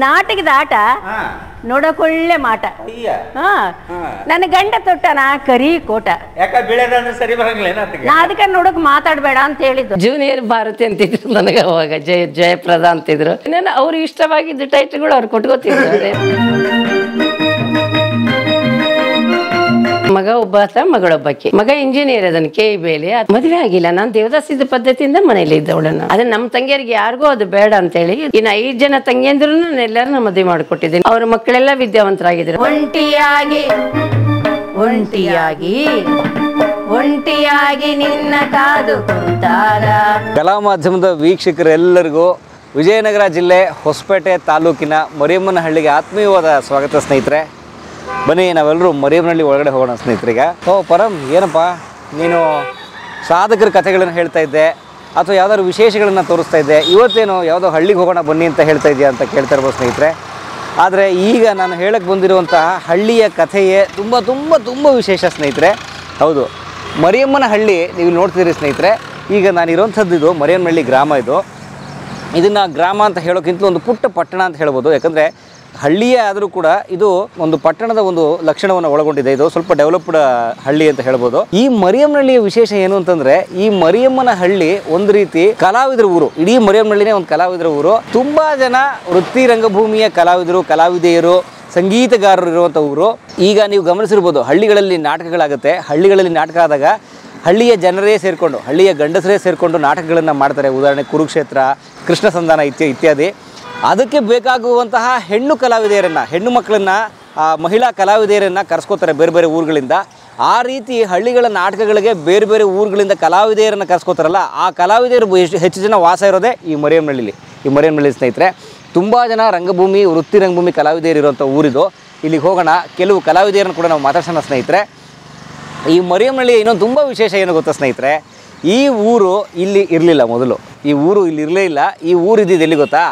ನಾಟಕದ ಆಟ ನೋಡಕೊಳ್ಳೆ ಮಾಟ. ನನ್ನ ಗಂಡ ತೊಟ್ಟನ ಕರಿ ಕೋಟ. ಸರಿ ಬರಂಗಿಲ್ಲ ನಾ ಅದಕ್ಕೆ ನೋಡಕ್ ಮಾತಾಡ್ಬೇಡ ಅಂತ ಹೇಳಿದ್ದು. ಜೂನಿಯರ್ ಭಾರತಿ ಅಂತಿದ್ರು ನನಗೆ ಅವಾಗ. ಜಯಪ್ರದ ಅಂತಿದ್ರು. ಅವ್ರಿಗೆ ಇಷ್ಟವಾಗಿದ್ದ ಟೈಟ್ಲ್ಗಳು ಅವ್ರು ಕೊಟ್ಕೋತಿದ್ರು. ಮಗ ಒಬ್ಬ ಆತ, ಮಗಳೊಬ್ಬಕ್ಕೆ. ಮಗ ಇಂಜಿನಿಯರ್ ಅದನ್ನ KEB-ಲಿ. ಮದುವೆ ಆಗಿಲ್ಲ. ನಾನು ದೇವದಾಸಿದ ಪದ್ಧತಿಯಿಂದ ಮನೇಲಿ ಇದ್ದವಳನ್ನ. ಅದನ್ನ ನಮ್ಮ ತಂಗಿಯರಿಗೆ ಯಾರಿಗೂ ಅದು ಬೇಡ ಅಂತ ಹೇಳಿ ಇನ್ನು 5 ಜನ ತಂಗಿಯಂದ್ರು ಎಲ್ಲರನ್ನ ಮದುವೆ ಮಾಡಿಕೊಟ್ಟಿದ್ದೀನಿ. ಅವ್ರ ಮಕ್ಕಳೆಲ್ಲ ವಿದ್ಯಾವಂತರಾಗಿದ್ರು. ಒಂಟಿಯಾಗಿ ನಿನ್ನ ಕಾದು ಕುಂತಾರ. ಕಲಾ ಮಾಧ್ಯಮದ ವೀಕ್ಷಕರೆಲ್ಲರಿಗೂ ವಿಜಯನಗರ ಜಿಲ್ಲೆ ಹೊಸಪೇಟೆ ತಾಲೂಕಿನ ಮರಿಯಮ್ಮನಹಳ್ಳಿಗೆ ಆತ್ಮೀಯವಾದ ಸ್ವಾಗತ ಸ್ನೇಹಿತರೆ. ಬನ್ನಿ ನಾವೆಲ್ಲರೂ ಮರಿಯಮ್ಮನಹಳ್ಳಿ ಒಳಗಡೆ ಹೋಗೋಣ ಸ್ನೇಹಿತರೀಗ. ಪರಮ್, ಏನಪ್ಪ ನೀನು ಸಾಧಕರ ಕಥೆಗಳನ್ನು ಹೇಳ್ತಾ ಇದ್ದೆ ಅಥವಾ ಯಾವ್ದಾದ್ರು ವಿಶೇಷಗಳನ್ನು ತೋರಿಸ್ತಾ ಇದ್ದೆ, ಇವತ್ತೇನು ಯಾವುದೋ ಹಳ್ಳಿಗೆ ಹೋಗೋಣ ಬನ್ನಿ ಅಂತ ಹೇಳ್ತಾ ಇದೆಯಾ ಅಂತ ಕೇಳ್ತಾ ಇರ್ಬೋದು ಸ್ನೇಹಿತರೆ. ಆದರೆ ಈಗ ನಾನು ಹೇಳಕ್ಕೆ ಬಂದಿರುವಂತಹ ಹಳ್ಳಿಯ ಕಥೆಯೇ ತುಂಬ ತುಂಬ ತುಂಬ ವಿಶೇಷ ಸ್ನೇಹಿತರೆ. ಹೌದು, ಮರಿಯಮ್ಮನಹಳ್ಳಿ ನೀವು ನೋಡ್ತಿದ್ದೀರಿ ಸ್ನೇಹಿತರೆ. ಈಗ ನಾನಿರೋಂಥದ್ದು ಇದು ಮರಿಯಮ್ಮನಹಳ್ಳಿ ಗ್ರಾಮ. ಇದನ್ನು ಗ್ರಾಮ ಅಂತ ಹೇಳೋಕ್ಕಿಂತಲೂ ಒಂದು ಪುಟ್ಟ ಪಟ್ಟಣ ಅಂತ ಹೇಳ್ಬೋದು. ಯಾಕಂದರೆ ಹಳ್ಳಿಯೇ ಆದರೂ ಕೂಡ ಇದು ಒಂದು ಪಟ್ಟಣದ ಒಂದು ಲಕ್ಷಣವನ್ನು ಒಳಗೊಂಡಿದೆ. ಇದು ಸ್ವಲ್ಪ ಡೆವಲಪ್ಡ್ ಹಳ್ಳಿ ಅಂತ ಹೇಳ್ಬೋದು. ಈ ಮರಿಯಮ್ಮನಹಳ್ಳಿಯ ವಿಶೇಷ ಏನು ಅಂತಂದರೆ, ಈ ಮರಿಯಮ್ಮನಹಳ್ಳಿ ಒಂದು ರೀತಿ ಕಲಾವಿದರ ಊರು. ಇಡೀ ಮರಿಯಮ್ಮನಹಳ್ಳಿನೇ ಒಂದು ಕಲಾವಿದರ ಊರು. ತುಂಬ ಜನ ವೃತ್ತಿ ರಂಗಭೂಮಿಯ ಕಲಾವಿದರು, ಕಲಾವಿದೆಯರು, ಸಂಗೀತಗಾರರು ಇರುವಂಥ ಊರು. ಈಗ ನೀವು ಗಮನಿಸಿರ್ಬೋದು, ಹಳ್ಳಿಗಳಲ್ಲಿ ನಾಟಕಗಳಾಗುತ್ತೆ. ಹಳ್ಳಿಗಳಲ್ಲಿ ನಾಟಕ ಆದಾಗ ಹಳ್ಳಿಯ ಜನರೇ ಸೇರಿಕೊಂಡು, ಹಳ್ಳಿಯ ಗಂಡಸರೇ ಸೇರಿಕೊಂಡು ನಾಟಕಗಳನ್ನು ಮಾಡ್ತಾರೆ. ಉದಾಹರಣೆ ಕುರುಕ್ಷೇತ್ರ, ಕೃಷ್ಣ ಸಂಧಾನ ಇತ್ಯಾದಿ. ಅದಕ್ಕೆ ಬೇಕಾಗುವಂತಹ ಹೆಣ್ಣು ಕಲಾವಿದೆಯರನ್ನು, ಹೆಣ್ಣು ಮಕ್ಕಳನ್ನು, ಮಹಿಳಾ ಕಲಾವಿದೆಯರನ್ನು ಕರೆಸ್ಕೋತಾರೆ ಬೇರೆ ಬೇರೆ ಊರುಗಳಿಂದ. ಆ ರೀತಿ ಹಳ್ಳಿಗಳ ನಾಟಕಗಳಿಗೆ ಬೇರೆ ಬೇರೆ ಊರುಗಳಿಂದ ಕಲಾವಿದೆಯರನ್ನು ಕರೆಸ್ಕೋತಾರಲ್ಲ, ಆ ಕಲಾವಿದೆಯರು ಹೆಚ್ಚು ಜನ ವಾಸ ಇರೋದೇ ಈ ಮರಿಯಮ್ಮನಹಳ್ಳಿ ಸ್ನೇಹಿತರೆ. ತುಂಬ ಜನ ರಂಗಭೂಮಿ, ವೃತ್ತಿ ರಂಗಭೂಮಿ ಕಲಾವಿದೆಯರು ಇರುವಂಥ ಊರಿದು. ಇಲ್ಲಿಗೆ ಹೋಗೋಣ, ಕೆಲವು ಕಲಾವಿದೆಯರನ್ನು ಕೂಡ ನಾವು ಮಾತಾಡ್ಸೋಣ ಸ್ನೇಹಿತರೆ. ಈ ಮರಿಯಮ್ಮನಹಳ್ಳಿ ಇನ್ನೊಂದು ತುಂಬ ವಿಶೇಷ ಏನು ಗೊತ್ತಾ ಸ್ನೇಹಿತರೆ, ಈ ಊರು ಇಲ್ಲಿ ಇರಲಿಲ್ಲ ಮೊದಲು. ಈ ಊರು ಇಲ್ಲಿ ಇರಲೇ ಇಲ್ಲ. ಈ ಊರು ಇದ್ದಿದ್ದು ಎಲ್ಲಿ ಗೊತ್ತಾ,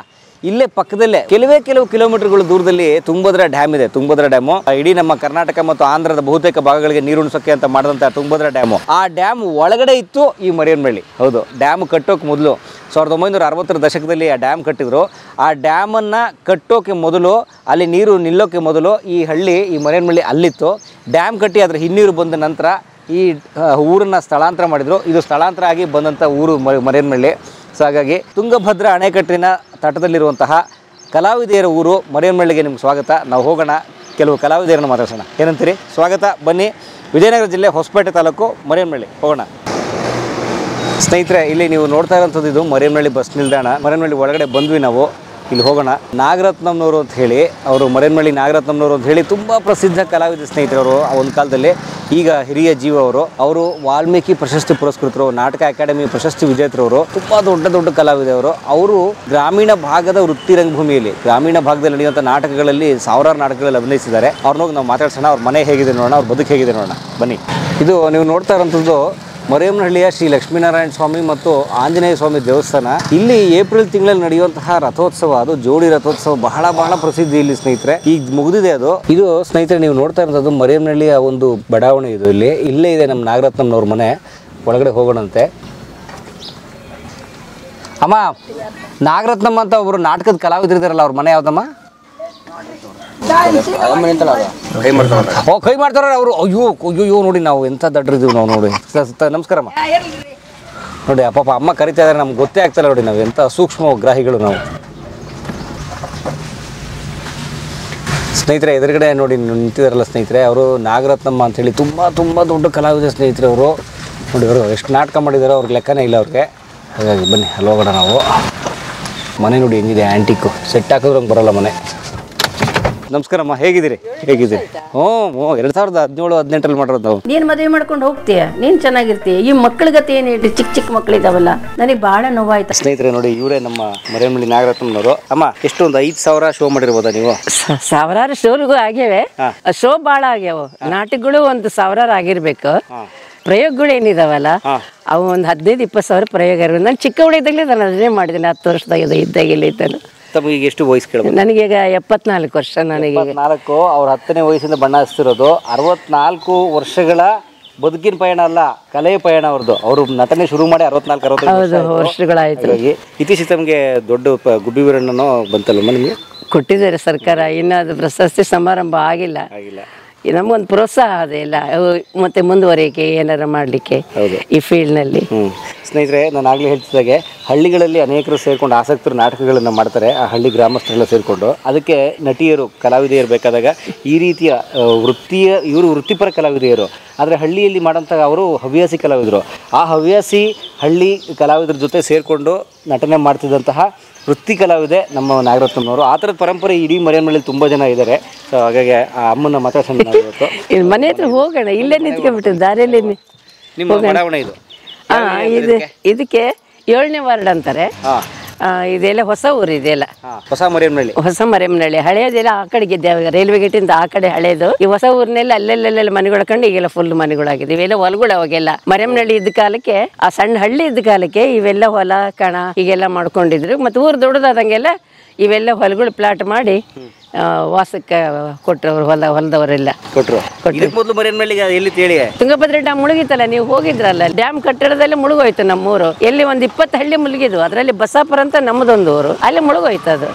ಇಲ್ಲೇ ಪಕ್ಕದಲ್ಲೇ ಕೆಲವು ಕಿಲೋಮೀಟರ್ಗಳ ದೂರದಲ್ಲಿ ತುಂಗಭದ್ರಾ ಡ್ಯಾಮ್ ಇದೆ. ತುಂಗಭದ್ರಾ ಡ್ಯಾಮು ಇಡೀ ನಮ್ಮ ಕರ್ನಾಟಕ ಮತ್ತು ಆಂಧ್ರದ ಬಹುತೇಕ ಭಾಗಗಳಿಗೆ ನೀರುಣಿಸೋಕೆ ಅಂತ ಮಾಡಿದಂಥ ತುಂಗಭದ್ರಾ ಡ್ಯಾಮು, ಆ ಡ್ಯಾಮ್ ಒಳಗಡೆ ಇತ್ತು ಈ ಮರಿಯಮ್ಮನಹಳ್ಳಿ. ಹೌದು, ಡ್ಯಾಮ್ ಕಟ್ಟೋಕೆ ಮೊದಲು 1960ರ ದಶಕದಲ್ಲಿ ಆ ಡ್ಯಾಮ್ ಕಟ್ಟಿದ್ರು. ಆ ಡ್ಯಾಮನ್ನು ಕಟ್ಟೋಕೆ ಮೊದಲು, ಅಲ್ಲಿ ನೀರು ನಿಲ್ಲೋಕೆ ಮೊದಲು ಈ ಮರಿಯಮ್ಮನಹಳ್ಳಿ ಅಲ್ಲಿತ್ತು. ಡ್ಯಾಮ್ ಕಟ್ಟಿ ಅದರ ಹಿನ್ನೀರು ಬಂದ ನಂತರ ಈ ಊರನ್ನು ಸ್ಥಳಾಂತರ ಮಾಡಿದರು. ಇದು ಸ್ಥಳಾಂತರ ಆಗಿ ಬಂದಂಥ ಊರು ಮರಿಯಮ್ಮನಹಳ್ಳಿ. ಸೊ ಹಾಗಾಗಿ ತುಂಗಭದ್ರಾ ಅಣೆಕಟ್ಟಿನ ತಟದಲ್ಲಿರುವಂತಹ ಕಲಾವಿದೆಯರ ಊರು ಮರಿಯಮ್ಮನಹಳ್ಳಿಗೆ ನಿಮ್ಗೆ ಸ್ವಾಗತ. ನಾವು ಹೋಗೋಣ, ಕೆಲವು ಕಲಾವಿದೆಯರನ್ನು ಮಾತಾಡ್ಸೋಣ. ಏನಂತೀರಿ? ಸ್ವಾಗತ. ಬನ್ನಿ, ವಿಜಯನಗರ ಜಿಲ್ಲೆ ಹೊಸಪೇಟೆ ತಾಲೂಕು ಮರಿಯಮ್ಮನಹಳ್ಳಿ ಹೋಗೋಣ ಸ್ನೇಹಿತರೆ. ಇಲ್ಲಿ ನೀವು ನೋಡ್ತಾ ಇರೋಂಥದ್ದು ಇದು ಮರಿಯಮ್ಮನಹಳ್ಳಿ ಬಸ್ ನಿಲ್ದಾಣ. ಮರಿಯಮ್ಮನಹಳ್ಳಿ ಒಳಗಡೆ ಬಂದ್ವಿ ನಾವು. ಇಲ್ಲಿ ಹೋಗೋಣ. ನಾಗರತ್ನಂನವರು ಅಂತ ಹೇಳಿ, ಅವರು ಮರಿಯಮ್ಮನಹಳ್ಳಿ ನಾಗರತ್ನಂನವರು ಅಂತ ಹೇಳಿ ತುಂಬ ಪ್ರಸಿದ್ಧ ಕಲಾವಿದ ಸ್ನೇಹಿತರವರು. ಆ ಒಂದು ಕಾಲದಲ್ಲಿ, ಈಗ ಹಿರಿಯ ಜೀವ ಅವರು ವಾಲ್ಮೀಕಿ ಪ್ರಶಸ್ತಿ ಪುರಸ್ಕೃತರು, ನಾಟಕ ಅಕಾಡೆಮಿ ಪ್ರಶಸ್ತಿ ವಿಜೇತರವರು, ತುಂಬ ದೊಡ್ಡ ಕಲಾವಿದೆಯವರು. ಅವರು ಗ್ರಾಮೀಣ ಭಾಗದ ವೃತ್ತಿ ರಂಗಭೂಮಿಯಲ್ಲಿ, ಗ್ರಾಮೀಣ ಭಾಗದಲ್ಲಿ ನಡೆಯುವಂಥ ನಾಟಕಗಳಲ್ಲಿ, ಸಾವಿರಾರು ನಾಟಕಗಳಲ್ಲಿ ಅಭಿನಯಿಸಿದ್ದಾರೆ. ಅವ್ರನ್ನೋಗಿ ನಾವು ಮಾತಾಡ್ಸೋಣ. ಅವ್ರ ಮನೆ ಹೇಗಿದೆ ನೋಡೋಣ, ಅವ್ರ ಬದುಕು ಹೇಗಿದೆ ನೋಡೋಣ. ಬನ್ನಿ. ಇದು ನೀವು ನೋಡ್ತಾ ಇರೋಂಥದ್ದು ಮರಿಯಮ್ಮನಹಳ್ಳಿಯ ಶ್ರೀ ಲಕ್ಷ್ಮೀನಾರಾಯಣ ಸ್ವಾಮಿ ಮತ್ತು ಆಂಜನೇಯ ಸ್ವಾಮಿ ದೇವಸ್ಥಾನ. ಇಲ್ಲಿ ಏಪ್ರಿಲ್ ತಿಂಗಳಲ್ಲಿ ನಡೆಯುವಂತಹ ರಥೋತ್ಸವ, ಅದು ಜೋಡಿ ರಥೋತ್ಸವ, ಬಹಳ ಪ್ರಸಿದ್ಧಿ ಇಲ್ಲಿ ಸ್ನೇಹಿತರೆ. ಈಗ ಮುಗಿದಿದೆ ಅದು. ಇದು ಸ್ನೇಹಿತರೆ ನೀವು ನೋಡ್ತಾ ಇರೋದು ಮರಿಯಮ್ಮನಹಳ್ಳಿಯ ಒಂದು ಬಡಾವಣೆ. ಇದು ಇಲ್ಲೇ ಇದೆ ನಮ್ಮ ನಾಗರತ್ನಂನವ್ರ ಮನೆ. ಒಳಗಡೆ ಹೋಗೋಣಂತೆ. ಅಮ್ಮ, ನಾಗರತ್ನಮ್ಮ ಅಂತ ಒಬ್ರು ನಾಟಕದ ಕಲಾವಿದರಿದಾರಲ್ಲ, ಅವ್ರ ಮನೆ ಯಾವ್ದಮ್ಮ? ಕೈ ಮಾಡ್ತಾರ ಅವರು. ಅಯ್ಯೋ ನೋಡಿ, ನಾವು ಎಂಥ ದಡ್ರಿದ್ದೀವಿ ನಾವು. ನೋಡಿ, ನಮಸ್ಕಾರಮ್ಮ. ನೋಡಿ ಅಪ್ಪ ಅಮ್ಮ ಕರಿತಾ ಇದಾರೆ, ನಮ್ಗೆ ಗೊತ್ತೇ ಆಗ್ತಾಯಿಲ್ಲ ನೋಡಿ, ನಾವು ಎಂಥ ಸೂಕ್ಷ್ಮ ಗ್ರಾಹಿಗಳು ನಾವು. ಸ್ನೇಹಿತರೆ ಎದುರುಗಡೆ ನೋಡಿ ನಿಂತಿದಾರಲ್ಲ ಸ್ನೇಹಿತರೆ, ಅವರು ನಾಗರತ್ನಮ್ಮ ಅಂಥೇಳಿ ತುಂಬ ದೊಡ್ಡ ಕಲಾವಿದ ಸ್ನೇಹಿತರೆ ಅವರು. ನೋಡಿ ಅವರು ಎಷ್ಟು ನಾಟಕ ಮಾಡಿದಾರೋ ಅವ್ರಿಗೆ ಲೆಕ್ಕನೇ ಇಲ್ಲ ಅವ್ರಿಗೆ. ಹಾಗಾಗಿ ಬನ್ನಿ ಅಲ್ಲಿ ಹೋಗೋಣ ನಾವು. ಮನೆ ನೋಡಿ ಹೆಂಗಿದೆ, ಆ್ಯಂಟಿಕ್ಕು. ಸೆಟ್ ಹಾಕಿದ್ರು ಹಂಗೆ ಬರೋಲ್ಲ ಮನೆ. ನಮಸ್ಕಾರಮ್ಮ, ಹೇಗಿದ್ದೀರಿ? 2017-18 ಮಾಡಿರೋದು ನಾವು. ನೀನ್ ಮದುವೆ ಮಾಡ್ಕೊಂಡು ಹೋಗ್ತೀಯ, ನೀನ್ ಚೆನ್ನಾಗಿರ್ತೀಯ. ಈ ಮಕ್ಕಳಿಗತೆ ಏನ್ ಹೇಳಿ, ಚಿಕ್ಕ ಮಕ್ಕಳಿದಾವಲ್ಲ, ನನಗೆ ಬಹಳ ನೋವಾಯ್ತು. ಸ್ನೇಹಿತರೆ ನೋಡಿ, ಇವರೇ ನಮ್ಮ ಮರಿಯಮ್ಮನಹಳ್ಳಿ ನಾಗರತ್ನವರು. ಅಮ್ಮ, ಎಷ್ಟೊಂದು 5,000 ಶೋ ಮಾಡಿರ್ಬೋದಾ ನೀವು? ಸಾವಿರಾರು ಶೋಗಳು ಆಗ್ಯಾವೆ. ಶೋ ಭಾಳ ಆಗ್ಯಾವ. ನಾಟಕಗಳು 1,000 ಆಗಿರ್ಬೇಕು. ಪ್ರಯೋಗಗಳು ಏನಿದಾವಲ್ಲ, ಅವು 15-20 ಸಾವಿರ ಪ್ರಯೋಗ ಇರ್ಬೋದು. ನಾನು ಚಿಕ್ಕವಳಿದ್ದಾಗಲೇ ನಾನು ಅದನ್ನೇ ಮಾಡಿದ್ದೀನಿ. 10 ವರ್ಷದಾಗ ಇದ್ದಾಗಿಲ್ಲ ಇದ್ದಾನು. ತಮಗೆ ಎಷ್ಟು ವಯಸ್ಸು ಕೇಳಬಹುದು? ನನಗೀಗ 74 ವರ್ಷ. ನನಗೆ 74. ಅವ್ರ 10ನೇ ವಯಸ್ಸಿಂದ ಬಣ್ಣ ಹಚ್ತಿರೋದು. 64 ವರ್ಷಗಳ ಬದುಕಿನ ಪಯಣ ಅಲ್ಲ, ಕಲೆಯ ಪಯಣ ಅವ್ರದ್ದು. ಅವರು ನಟನೆ ಶುರು ಮಾಡಿ 64-65 ವರ್ಷಗಳಾಯ್ತು. ಇತ್ತೀಚೆಗೆ ತಮಗೆ ದೊಡ್ಡ ಗುಬ್ಬಿ ವೀರಣ್ಣನೋ ಬಂತಲ್ಲಮ್ಮ ನಿಮಗೆ? ಕೊಟ್ಟಿದ್ದಾರೆ ಸರ್ಕಾರ, ಇನ್ನು ಅದು ಪ್ರಶಸ್ತಿ ಸಮಾರಂಭ ಆಗಿಲ್ಲ. ನಮಗೊಂದು ಪ್ರೋತ್ಸಾಹ ಅದೇ ಇಲ್ಲ ಮತ್ತೆ ಮುಂದುವರಿಕೆ ಏನಾರ ಮಾಡಲಿಕ್ಕೆ ಈ ಫೀಲ್ಡ್ನಲ್ಲಿ. ಸ್ನೇಹಿತರೆ, ನಾನು ಆಗಲೇ ಹೇಳ್ತಿದ್ದಾಗೆ ಹಳ್ಳಿಗಳಲ್ಲಿ ಅನೇಕರು ಸೇರಿಕೊಂಡು ಆಸಕ್ತರು ನಾಟಕಗಳನ್ನು ಮಾಡ್ತಾರೆ. ಆ ಹಳ್ಳಿ ಗ್ರಾಮಸ್ಥರೆಲ್ಲ ಸೇರಿಕೊಂಡು ಅದಕ್ಕೆ ನಟಿಯರು ಕಲಾವಿದೆಯರು ಬೇಕಾದಾಗ ಈ ರೀತಿಯ ಇವರು ವೃತ್ತಿಪರ ಕಲಾವಿದೆಯರು. ಆದರೆ ಹಳ್ಳಿಯಲ್ಲಿ ಮಾಡೋಂಥ ಅವರು ಹವ್ಯಾಸಿ ಕಲಾವಿದರು. ಆ ಹವ್ಯಾಸಿ ಹಳ್ಳಿ ಕಲಾವಿದರ ಜೊತೆ ಸೇರಿಕೊಂಡು ನಟನೆ ಮಾಡ್ತಿದ್ದಂತಹ ವೃತ್ತಿ ಕಲಾವಿದೆ ನಮ್ಮ ನಾಗರತ್ನಮ್ಮನವರು. ಆ ಥರದ ಪರಂಪರೆ ಇಡೀ ಮರಿಯಮ್ಮನಹಳ್ಳಿಯಲ್ಲಿ ತುಂಬ ಜನ ಇದ್ದಾರೆ. ಸೊ ಹಾಗಾಗಿ ಆ ಅಮ್ಮನ ಮಾತಾಡ್ಸೋಣ ಇವತ್ತು. ಮನೆ ಹತ್ರ ಹೋಗೋಣ, ಇಲ್ಲೇ ನಿಂತ್ಕೊಂಡ್ಬಿಟ್ಟು ದಾರಿಯಲ್ಲಿ ನಿಮ್ಮ ಬಡಾವಣೆ ಇದು. ಇದಕ್ಕೆ 7ನೇ ವಾರ್ಡ್ ಅಂತಾರೆ. ಇದೆಲ್ಲ ಹೊಸ ಊರು, ಇದೆಲ್ಲ ಹೊಸ ಮರಿಯಮ್ಮನಹಳ್ಳಿ. ಹಳೆಯದೆಲ್ಲ ಆ ಕಡೆಗೆ ರೈಲ್ವೆ ಗೇಟಿಂದ ಆ ಕಡೆ ಹಳೇದು. ಈ ಹೊಸ ಊರಿನೆಲ್ಲ ಅಲ್ಲೆಲ್ಲೆಲ್ಲ ಮನೆಗಳು ಕಂಡು ಈಗೆಲ್ಲ ಫುಲ್ ಮನೆಗಳಾಗಿದೆ. ಇವೆಲ್ಲ ಹೊಲಗಳು ಅವಾಗೆಲ್ಲ ಮರಿಯಮ್ಮನಹಳ್ಳಿ ಇದ್ದ ಕಾಲಕ್ಕೆ, ಆ ಸಣ್ಣ ಹಳ್ಳಿ ಇದ್ದ ಕಾಲಕ್ಕೆ ಇವೆಲ್ಲ ಹೊಲ ಕಣ ಹೀಗೆಲ್ಲ ಮಾಡ್ಕೊಂಡಿದ್ರು. ಮತ್ತೆ ಊರು ದೊಡ್ಡದಾದಂಗೆಲ್ಲ ಇವೆಲ್ಲ ಹೊಲಗಳು ಪ್ಲಾಟ್ ಮಾಡಿ ವಾಸಕ್ಕೆ ಕೊಟ್ಟರು. ಹೊಲದವರೆಲ್ಲ ಕೊಟ್ಟರು. ತುಂಗಭದ್ರಾ ಡ್ಯಾಮ್ ಮುಳುಗಿತ್ತಲ್ಲ, ನೀವು ಹೋಗಿದ್ರಲ್ಲ. ಡ್ಯಾಮ್ ಕಟ್ಟಡದಲ್ಲೇ ಮುಳುಗೋಯ್ತು ನಮ್ಮೂರು. ಎಲ್ಲಿ ಒಂದು 20 ಹಳ್ಳಿ ಮುಳುಗಿದ್ವು. ಅದರಲ್ಲಿ ಬಸಾಪುರ ಅಂತ ನಮ್ಮದೊಂದು ಊರು, ಅಲ್ಲಿ ಮುಳುಗೋಯ್ತು. ಅದು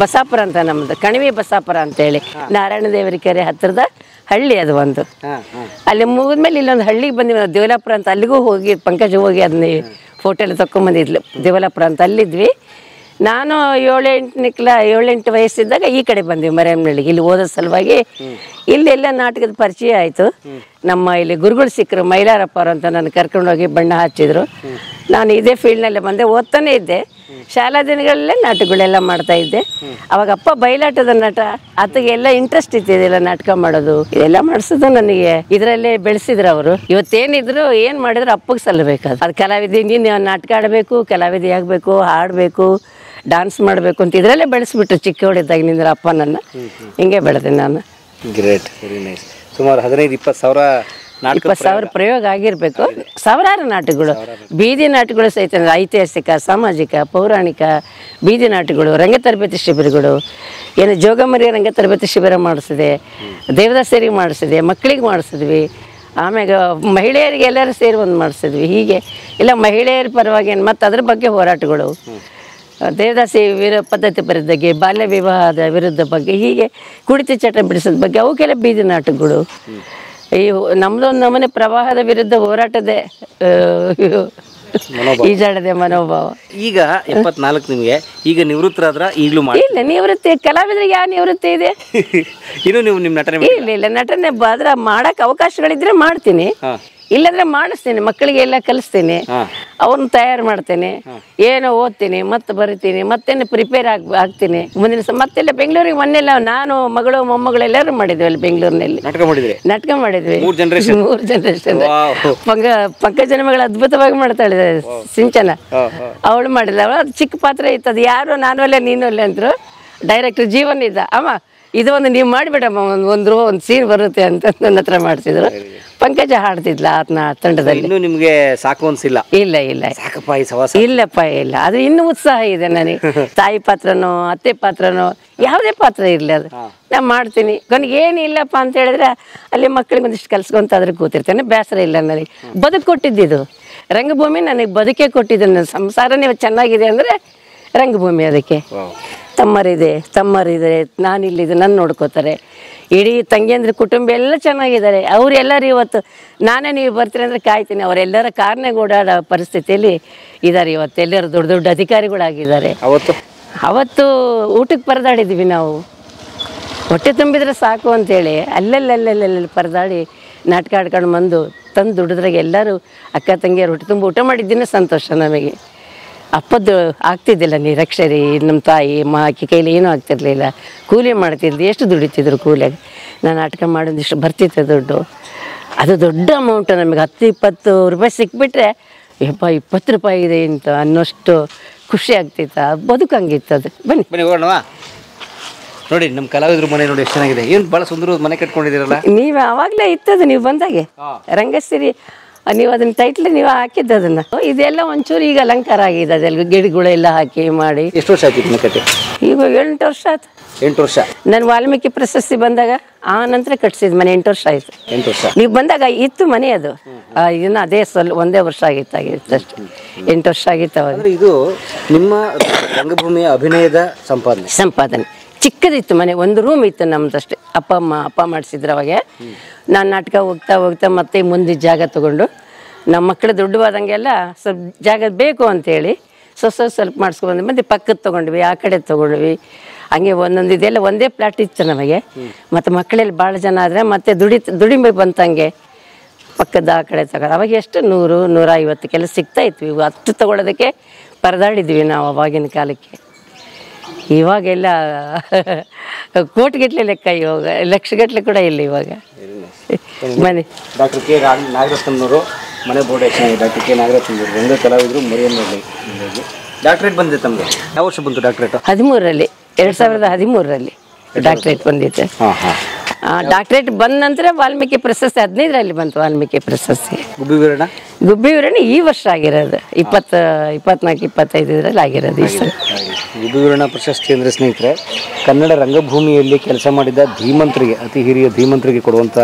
ಬಸಾಪುರ ಅಂತ ನಮ್ದು, ಕಣಿವೆ ಬಸಾಪುರ ಅಂತೇಳಿ ನಾರಾಯಣ ದೇವರ ಕೆರೆ ಹತ್ತಿರದ ಹಳ್ಳಿ ಅದು ಒಂದು. ಅಲ್ಲಿ ಮುಗಿದ್ಮೇಲೆ ಇಲ್ಲೊಂದು ಹಳ್ಳಿಗೆ ಬಂದಿವಿ, ದೇವಲಾಪುರ ಅಂತ. ಅಲ್ಲಿಗೂ ಹೋಗಿ ಪಂಕಜ ಹೋಗಿ ಅದನ್ನ ಫೋಟೋ ಎಲ್ಲ ತಕೊಂಡ್ಬಂದಿದ್ಲು. ದೇವಲಾಪುರ ಅಂತ ಅಲ್ಲಿದ್ವಿ. ನಾನು 7-8 ವಯಸ್ಸಿದ್ದಾಗ ಈ ಕಡೆ ಬಂದ್ವಿ ಮರಿಯಮ್ಮನಹಳ್ಳಿಗೆ, ಇಲ್ಲಿ ಓದೋ ಸಲುವಾಗಿ. ಇಲ್ಲೆಲ್ಲ ನಾಟಕದ ಪರಿಚಯ ಆಯಿತು. ನಮ್ಮ ಇಲ್ಲಿ ಗುರುಗಳು ಸಿಕ್ಕರು, ಮೈಲಾರಪ್ಪ ಅವರು ಅಂತ. ನಾನು ಕರ್ಕೊಂಡೋಗಿ ಬಣ್ಣ ಹಚ್ಚಿದ್ರು. ನಾನು ಇದೇ ಫೀಲ್ಡ್ನಲ್ಲೇ ಬಂದೆ, ಓದ್ತಾನೆ ಇದ್ದೆ. ಶಾಲಾ ದಿನಗಳಲ್ಲೇ ನಾಟಕಗಳೆಲ್ಲ ಮಾಡ್ತಾ ಇದ್ದೆ. ಅವಾಗ ಅಪ್ಪ ಬಯಲಾಟದ ನಟ, ಆತಗೆಲ್ಲ ಇಂಟ್ರೆಸ್ಟ್ ಇತ್ತಿದೆಲ್ಲ ನಾಟಕ ಮಾಡೋದು, ಇದೆಲ್ಲ ಮಾಡಿಸೋದು ನನಗೆ. ಇದರಲ್ಲೇ ಬೆಳೆಸಿದ್ರು ಅವರು. ಇವತ್ತೇನಿದ್ರು ಏನ್ ಮಾಡಿದ್ರು ಅಪ್ಪಗೆ ಸಲ್ಲಬೇಕಾದ. ಅದು ಕಲಾವಿದೆ, ನೀನು ನಾಟಕ ಆಡಬೇಕು, ಕಲಾವಿದೆ ಆಗಬೇಕು, ಹಾಡಬೇಕು, ಡಾನ್ಸ್ ಮಾಡಬೇಕು ಅಂತ ಇದರಲ್ಲೇ ಬೆಳೆಸ್ಬಿಟ್ರು. ಚಿಕ್ಕವಳಿದ್ದಾಗಿನಿಂದ ಅಪ್ಪ ನನ್ನ ಹಿಂಗೆ ಬೆಳೆದೆ ನಾನು. Great, very nice. ಸುಮಾರು 15-20 ಸಾವಿರ ಪ್ರಯೋಗ ಆಗಿರ್ಬೇಕು. ಸಾವಿರಾರು ನಾಟಕಗಳು, ಬೀದಿ ನಾಟಕಗಳು ಸಹಿತ, ಐತಿಹಾಸಿಕ, ಸಾಮಾಜಿಕ, ಪೌರಾಣಿಕ ಬೀದಿ ನಾಟಕಗಳು, ರಂಗ ತರಬೇತಿ ಶಿಬಿರಗಳು, ಏನು ಜೋಗಮರಿಯ ರಂಗ ತರಬೇತಿ ಶಿಬಿರ ಮಾಡಿಸಿದೆ, ದೇವದಾಸರಿಗೆ ಮಾಡಿಸಿದೆ, ಮಕ್ಕಳಿಗೆ ಮಾಡಿಸಿದ್ವಿ. ಆಮ್ಯಾಗ ಮಹಿಳೆಯರಿಗೆ ಎಲ್ಲರೂ ಸೇರಿ ಒಂದು ಮಾಡಿಸಿದ್ವಿ. ಹೀಗೆ ಇಲ್ಲ ಮಹಿಳೆಯರ ಪರವಾಗಿ ಮತ್ತು ಅದ್ರ ಬಗ್ಗೆ ಹೋರಾಟಗಳು, ದೇವದಾಸಿ ಪದ್ಧತಿ ವಿರುದ್ಧಗೆ, ಬಾಲ್ಯ ವಿವಾಹದ ವಿರುದ್ಧ ಬಗ್ಗೆ, ಹೀಗೆ ಕುಡಿತ ಚಟ ಬಿಡಿಸೋದ ಬಗ್ಗೆ ಅವಕ್ಕೆಲ್ಲ ಬೀದಿ ನಾಟಕಗಳು. ಈ ನಮ್ದೊಂದು ನಮೂನೆ ಪ್ರವಾಹದ ವಿರುದ್ಧ ಹೋರಾಟದೆ ಈಜಾಡದೆ ಮನೋಭಾವ. ಈಗ 74 ನಿಮಗೆ, ಈಗ ನಿವೃತ್ತರಾದ್ರ ಈಗಲೂ ಇಲ್ಲ ನಿವೃತ್ತಿ. ಕಲಾವಿದರಿಗೆ ಯಾವ ನಿವೃತ್ತಿ ಇದೆ? ಇನ್ನು ನೀವು ನಿಮ್ಮ ನಟನೆ ಇಲ್ಲ ನಟನೆ ಅದ್ರ ಮಾಡಕ್ ಅವಕಾಶಗಳಿದ್ರೆ ಮಾಡ್ತೀನಿ, ಇಲ್ಲಂದ್ರೆ ಮಾಡಿಸ್ತೀನಿ. ಮಕ್ಕಳಿಗೆ ಎಲ್ಲ ಕಲಿಸ್ತೀನಿ, ಅವ್ರನ್ನ ತಯಾರು ಮಾಡ್ತೇನೆ, ಏನೋ ಓದ್ತೀನಿ, ಮತ್ತೆ ಬರಿತೀನಿ, ಮತ್ತೇನು ಪ್ರಿಪೇರ್ ಆಗ್ತೀನಿ. ಮುಂದಿನ ಮತ್ತೆಲ್ಲ ಬೆಂಗಳೂರಿಗೆ ಮೊನ್ನೆಲ್ಲ ನಾನು ಮಗಳು ಮೊಮ್ಮಗಳು ಎಲ್ಲರೂ ಮಾಡಿದ್ವಿ ಅಲ್ಲಿ ಬೆಂಗಳೂರಿನಲ್ಲಿ ನಾಟಕ ಮಾಡಿದ್ವಿ. 3 ಜನರೇಷನ್. ಪಂಕಜನ ಮಗಳು ಅದ್ಭುತವಾಗಿ ಮಾಡ್ತಾಳೆ, ಸಿಂಚನ. ಅವಳು ಮಾಡಿಲ್ಲ, ಅವಳು ಅದು ಚಿಕ್ಕ ಪಾತ್ರ ಇತ್ತು. ಅದು ಯಾರು ನಾನು ಅಲ್ಲೇ ನೀನು ಅಲ್ಲೇ ಅಂದ್ರು. ಡೈರೆಕ್ಟರ್ ಜೀವನ್ ಇದ್ದ, ಅಮ್ಮ ಇದು ಒಂದು ನೀವು ಮಾಡಿಬಿಡಮ್ಮ, ಒಂದು ಸೀನ್ ಬರುತ್ತೆ ಅಂತ ನನ್ನ ಹತ್ರ ಮಾಡ್ತಿದ್ರು. ಪಂಕಜ ಹಾಡ್ತಿದ್ಲ ಆತನ ತಂಡದಲ್ಲಿ. ನಿಮ್ಗೆ ಸಾಕು ಅನ್ಸಿಲ್ಲ? ಇಲ್ಲ ಇಲ್ಲಪ್ಪ, ಇಲ್ಲ. ಅದು ಇನ್ನೂ ಉತ್ಸಾಹ ಇದೆ ನನಗೆ. ತಾಯಿ ಪಾತ್ರನೋ ಅತ್ತೆ ಪಾತ್ರನೋ ಯಾವುದೇ ಪಾತ್ರ ಇರಲಿ, ಅದು ನಾನು ಮಾಡ್ತೀನಿ. ಕೊನೆಗೆ ಏನಿಲ್ಲಪ್ಪ ಅಂತ ಹೇಳಿದ್ರೆ ಅಲ್ಲಿ ಮಕ್ಕಳಿಗೆ ಒಂದಿಷ್ಟು ಕಲ್ಸ್ಕೊಂತ ಅದ್ರ ಕೂತಿರ್ತೇನೆ. ಬೇಸರ ಇಲ್ಲ ನನಗೆ. ಬದುಕು ಕೊಟ್ಟಿದ್ದು ರಂಗಭೂಮಿ, ನನಗೆ ಬದುಕೇ ಕೊಟ್ಟಿದ್ದು. ನನ್ನ ಸಂಸಾರನೇ ಚೆನ್ನಾಗಿದೆ ಅಂದರೆ ರಂಗಭೂಮಿ. ಅದಕ್ಕೆ ತಮ್ಮರಿದೆ, ನಾನಿಲ್ಲಿದೆ, ನನ್ನ ನೋಡ್ಕೋತಾರೆ. ಇಡೀ ತಂಗಿಯಂದ್ರ ಕುಟುಂಬ ಎಲ್ಲ ಚೆನ್ನಾಗಿದ್ದಾರೆ. ಅವರೆಲ್ಲರೂ ಇವತ್ತು ನಾನೇ ನೀವು ಬರ್ತೀರಿ ಅಂದರೆ ಕಾಯ್ತೀನಿ. ಅವರೆಲ್ಲರ ಕಾರ್ನಾಗ ಓಡಾಡೋ ಪರಿಸ್ಥಿತಿಯಲ್ಲಿ ಇದ್ದಾರೆ ಇವತ್ತು. ಎಲ್ಲರೂ ದೊಡ್ಡ ದೊಡ್ಡ ಅಧಿಕಾರಿಗಳಾಗಿದ್ದಾರೆ. ಅವತ್ತು ಊಟಕ್ಕೆ ಪರದಾಡಿದ್ವಿ ನಾವು. ಹೊಟ್ಟೆ ತುಂಬಿದ್ರೆ ಸಾಕು ಅಂತೇಳಿ ಅಲ್ಲೆಲ್ಲ ಪರದಾಡಿ ನಾಟಕ ಆಡ್ಕೊಂಡು ಬಂದು ತಂದು ದುಡಿದ್ರಾಗ ಎಲ್ಲರೂ ಅಕ್ಕ ತಂಗಿಯರು ಹೊಟ್ಟೆ ತುಂಬ ಊಟ ಮಾಡಿದ್ದೀನೇ ಸಂತೋಷ ನಮಗೆ. ಅಪ್ಪದ್ದು ಆಗ್ತಿದ್ದಿಲ್ಲ ನಿರಕ್ಷರಿ. ನಮ್ಮ ತಾಯಿ ಆಕೆ ಕೈಲಿ ಏನೂ ಆಗ್ತಿರ್ಲಿಲ್ಲ. ಕೂಲಿ ಮಾಡ್ತಿದ್ದು, ಎಷ್ಟು ದುಡಿತಿದ್ರು ಕೂಲಿಯಾಗಿ. ನಾನು ನಾಟಕ ಮಾಡೋದಿಷ್ಟು ಬರ್ತಿತ್ತು ದುಡ್ಡು. ಅದು ದೊಡ್ಡ ಅಮೌಂಟು ನಮಗೆ. 10-20 ರೂಪಾಯಿ ಸಿಕ್ಬಿಟ್ರೆ ಯಪ್ಪ 20 ರೂಪಾಯಿ ಇದೆ ಅಂತ ಅನ್ನೋಷ್ಟು ಖುಷಿ ಆಗ್ತಿತ್ತು. ಬದುಕಂಗಿತ್ತು ಅದು. ಬನ್ನಿ ಹೋಗೋಣವಾ? ನೋಡಿ ನಮ್ಮ ಕಲಾವಿದ್ರ ಮನೆ ನೋಡಿ ಎಷ್ಟು ಚೆನ್ನಾಗಿದೆ. ಏನು ಭಾಳ ಸುಂದರವಾದ ಮನೆ ಕಟ್ಕೊಂಡಿದ್ದೀರಲ್ಲ ನೀವು. ಆವಾಗಲೇ ಇತ್ತದು ನೀವು ಬಂದಾಗೆ ರಂಗಸಿರಿ. ನೀವು ಅದನ್ನ ಟೈಟ್ಲ್ ನೀವು ಹಾಕಿದ್ದು ಅದನ್ನ. ಇದೆಲ್ಲ ಒಂಚೂರು ಈಗ ಅಲಂಕಾರ ಆಗಿದೆ. ಅದೆಲ್ಲ ಗಿಡಗಳೆಲ್ಲ ಹಾಕಿ ಮಾಡಿ. ಎಷ್ಟು ವರ್ಷ ಆಯ್ತು ಕಟ್ಟಿ? ಈಗ 8 ವರ್ಷ ಆಯ್ತು. 8 ವರ್ಷ. ನಾನು ವಾಲ್ಮೀಕಿ ಪ್ರಶಸ್ತಿ ಬಂದಾಗ ಆ ನಂತರ ಕಟ್ಸಿದ್ ಮನೆ 8 ವರ್ಷ ಆಯ್ತು. 8 ವರ್ಷ ನೀವು ಬಂದಾಗ ಇತ್ತು ಮನೆ ಅದು. ಇನ್ನು ಅದೇ ಒಂದೇ ವರ್ಷ ಆಗಿತ್ತು ಅಷ್ಟೇ. 8 ವರ್ಷ ಆಗಿತ್ತು ಅವಾಗ. ಅಂದ್ರೆ ಇದು ನಿಮ್ಮ ರಂಗಭೂಮಿಯ ಅಭಿನಯದ ಸಂಪಾದನೆ. ಚಿಕ್ಕದಿತ್ತು ಮನೆ, ಒಂದು ರೂಮ್ ಇತ್ತು ನಮ್ದಷ್ಟೇ. ಅಪ್ಪ ಮಾಡಿಸಿದ್ರು ಅವಾಗ. ನಾನು ನಾಟಕ ಹೋಗ್ತಾ ಮತ್ತೆ ಮುಂದೆ ಜಾಗ ತಗೊಂಡು ನಮ್ಮ ಮಕ್ಕಳು ದೊಡ್ಡವಾದಂಗೆಲ್ಲ ಸ್ವಲ್ಪ ಜಾಗ ಬೇಕು ಅಂತೇಳಿ ಸ್ವಲ್ಪ ಮಾಡಿಸ್ಕೊಂಡು ಮತ್ತೆ ಪಕ್ಕದ ತೊಗೊಂಡ್ವಿ, ಆ ಕಡೆ ತೊಗೊಂಡ್ವಿ. ಹಂಗೆ ಒಂದೊಂದು ಇದೆಲ್ಲ ಒಂದೇ ಪ್ಲಾಟ್ ಇತ್ತು ನಮಗೆ. ಮತ್ತು ಮಕ್ಕಳೆಲ್ಲ ಭಾಳ ಜನ ಆದರೆ ಮತ್ತೆ ದುಡಿಮೆ ಬಂತಂಗೆ ಪಕ್ಕದ ಆ ಕಡೆ ತಗೊಂಡು ಅವಾಗ ಎಷ್ಟು 100-150 ಸಿಗ್ತಾ ಇತ್ತು. ಇವು 10 ತೊಗೊಳೋದಕ್ಕೆ ಪರದಾಡಿದ್ವಿ ನಾವು ಅವಾಗಿನ ಕಾಲಕ್ಕೆ. ಇವಾಗೆಲ್ಲ ಕೋಟಿಗಟ್ಟಲೆ ಲೆಕ್ಕ, ಇವಾಗ ಲಕ್ಷಗಟ್ಟಲೆ ಕೂಡ ಇಲ್ಲ ಇವಾಗ ಮನೆ. ಡಾಕ್ಟರ್ ಕೆ ನಾಗರತ್ನವರು ಮನೆ ಬೋರ್ಡ್ ಡಾಕ್ಟರ್ ಕೆ ನಾಗರತ್ನವರು ರಂಗ ಕಲಾವಿದರು ಮರಿಯಮ್ಮನಹಳ್ಳಿ. ಡಾಕ್ಟ್ರೇಟ್ ಬಂದಿದೆ ತಮಗೆ? ಯಾವ ವರ್ಷ ಬಂತು ಡಾಕ್ಟ್ರೇಟ್? 2013ರಲ್ಲಿ ಡಾಕ್ಟ್ರೇಟ್ ಬಂದಿತ್ತು. ಡಾಕ್ಟ್ರೇಟ್ ಬಂದ ನಂತರ ವಾಲ್ಮೀಕಿ ಪ್ರಶಸ್ತಿ 15ರಲ್ಲಿ ಬಂತು. ವಾಲ್ಮೀಕಿ ಪ್ರಶಸ್ತಿ ಗುಬ್ಬಿ ವೀರಣ್ಣ ಈ ವರ್ಷ ಆಗಿರೋದು, 24-25 ಆಗಿರೋದು ಈ ಸಲ. ಗುಬ್ಬಿ ವೀರಣ್ಣ ಪ್ರಶಸ್ತಿ ಅಂದರೆ ಸ್ನೇಹಿತರೆ, ಕನ್ನಡ ರಂಗಭೂಮಿಯಲ್ಲಿ ಕೆಲಸ ಮಾಡಿದ ಧೀಮಂತರಿಗೆ, ಅತಿ ಹಿರಿಯ ಧೀಮಂತರಿಗೆ ಕೊಡುವಂಥ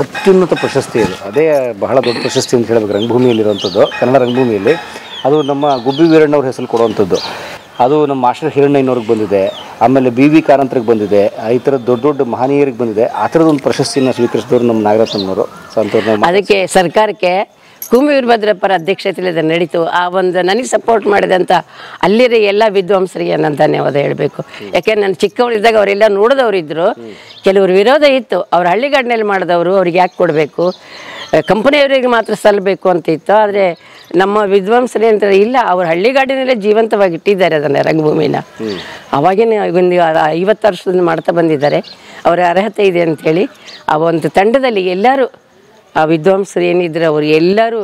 ಅತ್ಯುನ್ನತ ಪ್ರಶಸ್ತಿ ಇದು. ಅದೇ ಬಹಳ ದೊಡ್ಡ ಪ್ರಶಸ್ತಿ ಅಂತ ಹೇಳಬೇಕು ರಂಗಭೂಮಿಯಲ್ಲಿರುವಂಥದ್ದು. ಕನ್ನಡ ರಂಗಭೂಮಿಯಲ್ಲಿ ಅದು ನಮ್ಮ ಗುಬ್ಬಿ ವೀರಣ್ಣವ್ರ ಹೆಸರು ಕೊಡುವಂಥದ್ದು. ಅದು ನಮ್ಮ ಮಾಸ್ಟರ್ ಹಿರಣ್ಣಯ್ಯನವ್ರಿಗೆ ಬಂದಿದೆ, ಆಮೇಲೆ BV ಕಾರಂತರಿಗೆ ಬಂದಿದೆ, ಈ ಥರದ ದೊಡ್ಡ ಮಹನೀಯರಿಗೆ ಬಂದಿದೆ. ಆ ಥರದೊಂದು ಪ್ರಶಸ್ತಿಯನ್ನು ಸ್ವೀಕರಿಸಿದವರು ನಮ್ಮ ನಾಗರತ್ನವರು. ಅದಕ್ಕೆ ಸರ್ಕಾರಕ್ಕೆ ಕುಮ್ಮಿ ವೀರಭದ್ರಪ್ಪರ ಅಧ್ಯಕ್ಷತೆಯಲ್ಲಿ ಅದು ನಡೀತು. ಆ ಒಂದು ನನಗೆ ಸಪೋರ್ಟ್ ಮಾಡಿದಂಥ ಅಲ್ಲಿರೋ ಎಲ್ಲ ವಿದ್ವಾಂಸರಿಗೆ ನಾನು ಧನ್ಯವಾದ ಹೇಳಬೇಕು. ಯಾಕೆಂದ್ರೆ ನಾನು ಚಿಕ್ಕವಳಿದ್ದಾಗ ಅವರೆಲ್ಲ ನೋಡಿದವರು ಇದ್ದರು. ಕೆಲವರು ವಿರೋಧ ಇತ್ತು, ಅವ್ರು ಹಳ್ಳಿಗಾಡಿನಲ್ಲಿ ಮಾಡಿದವರು, ಅವ್ರಿಗೆ ಯಾಕೆ ಕೊಡಬೇಕು, ಕಂಪನಿಯವರಿಗೆ ಮಾತ್ರ ಸಲ್ಲಬೇಕು ಅಂತ ಇತ್ತು. ಆದರೆ ನಮ್ಮ ವಿದ್ವಾಂಸರೇ ಅಂತ ಇಲ್ಲ, ಅವ್ರು ಹಳ್ಳಿಗಾಡಿನಲ್ಲೇ ಜೀವಂತವಾಗಿ ಇಟ್ಟಿದ್ದಾರೆ ಅದನ್ನು ರಂಗಭೂಮಿನ. ಅವಾಗಿನ ಒಂದು 50 ವರ್ಷದಿಂದ ಮಾಡ್ತಾ ಬಂದಿದ್ದಾರೆ. ಅವರ ಅರ್ಹತೆ ಇದೆ ಅಂಥೇಳಿ ಆ ಒಂದು ತಂಡದಲ್ಲಿ ಎಲ್ಲರೂ ಆ ವಿದ್ವಾಂಸರು ಏನಿದ್ರು ಅವರು ಎಲ್ಲರೂ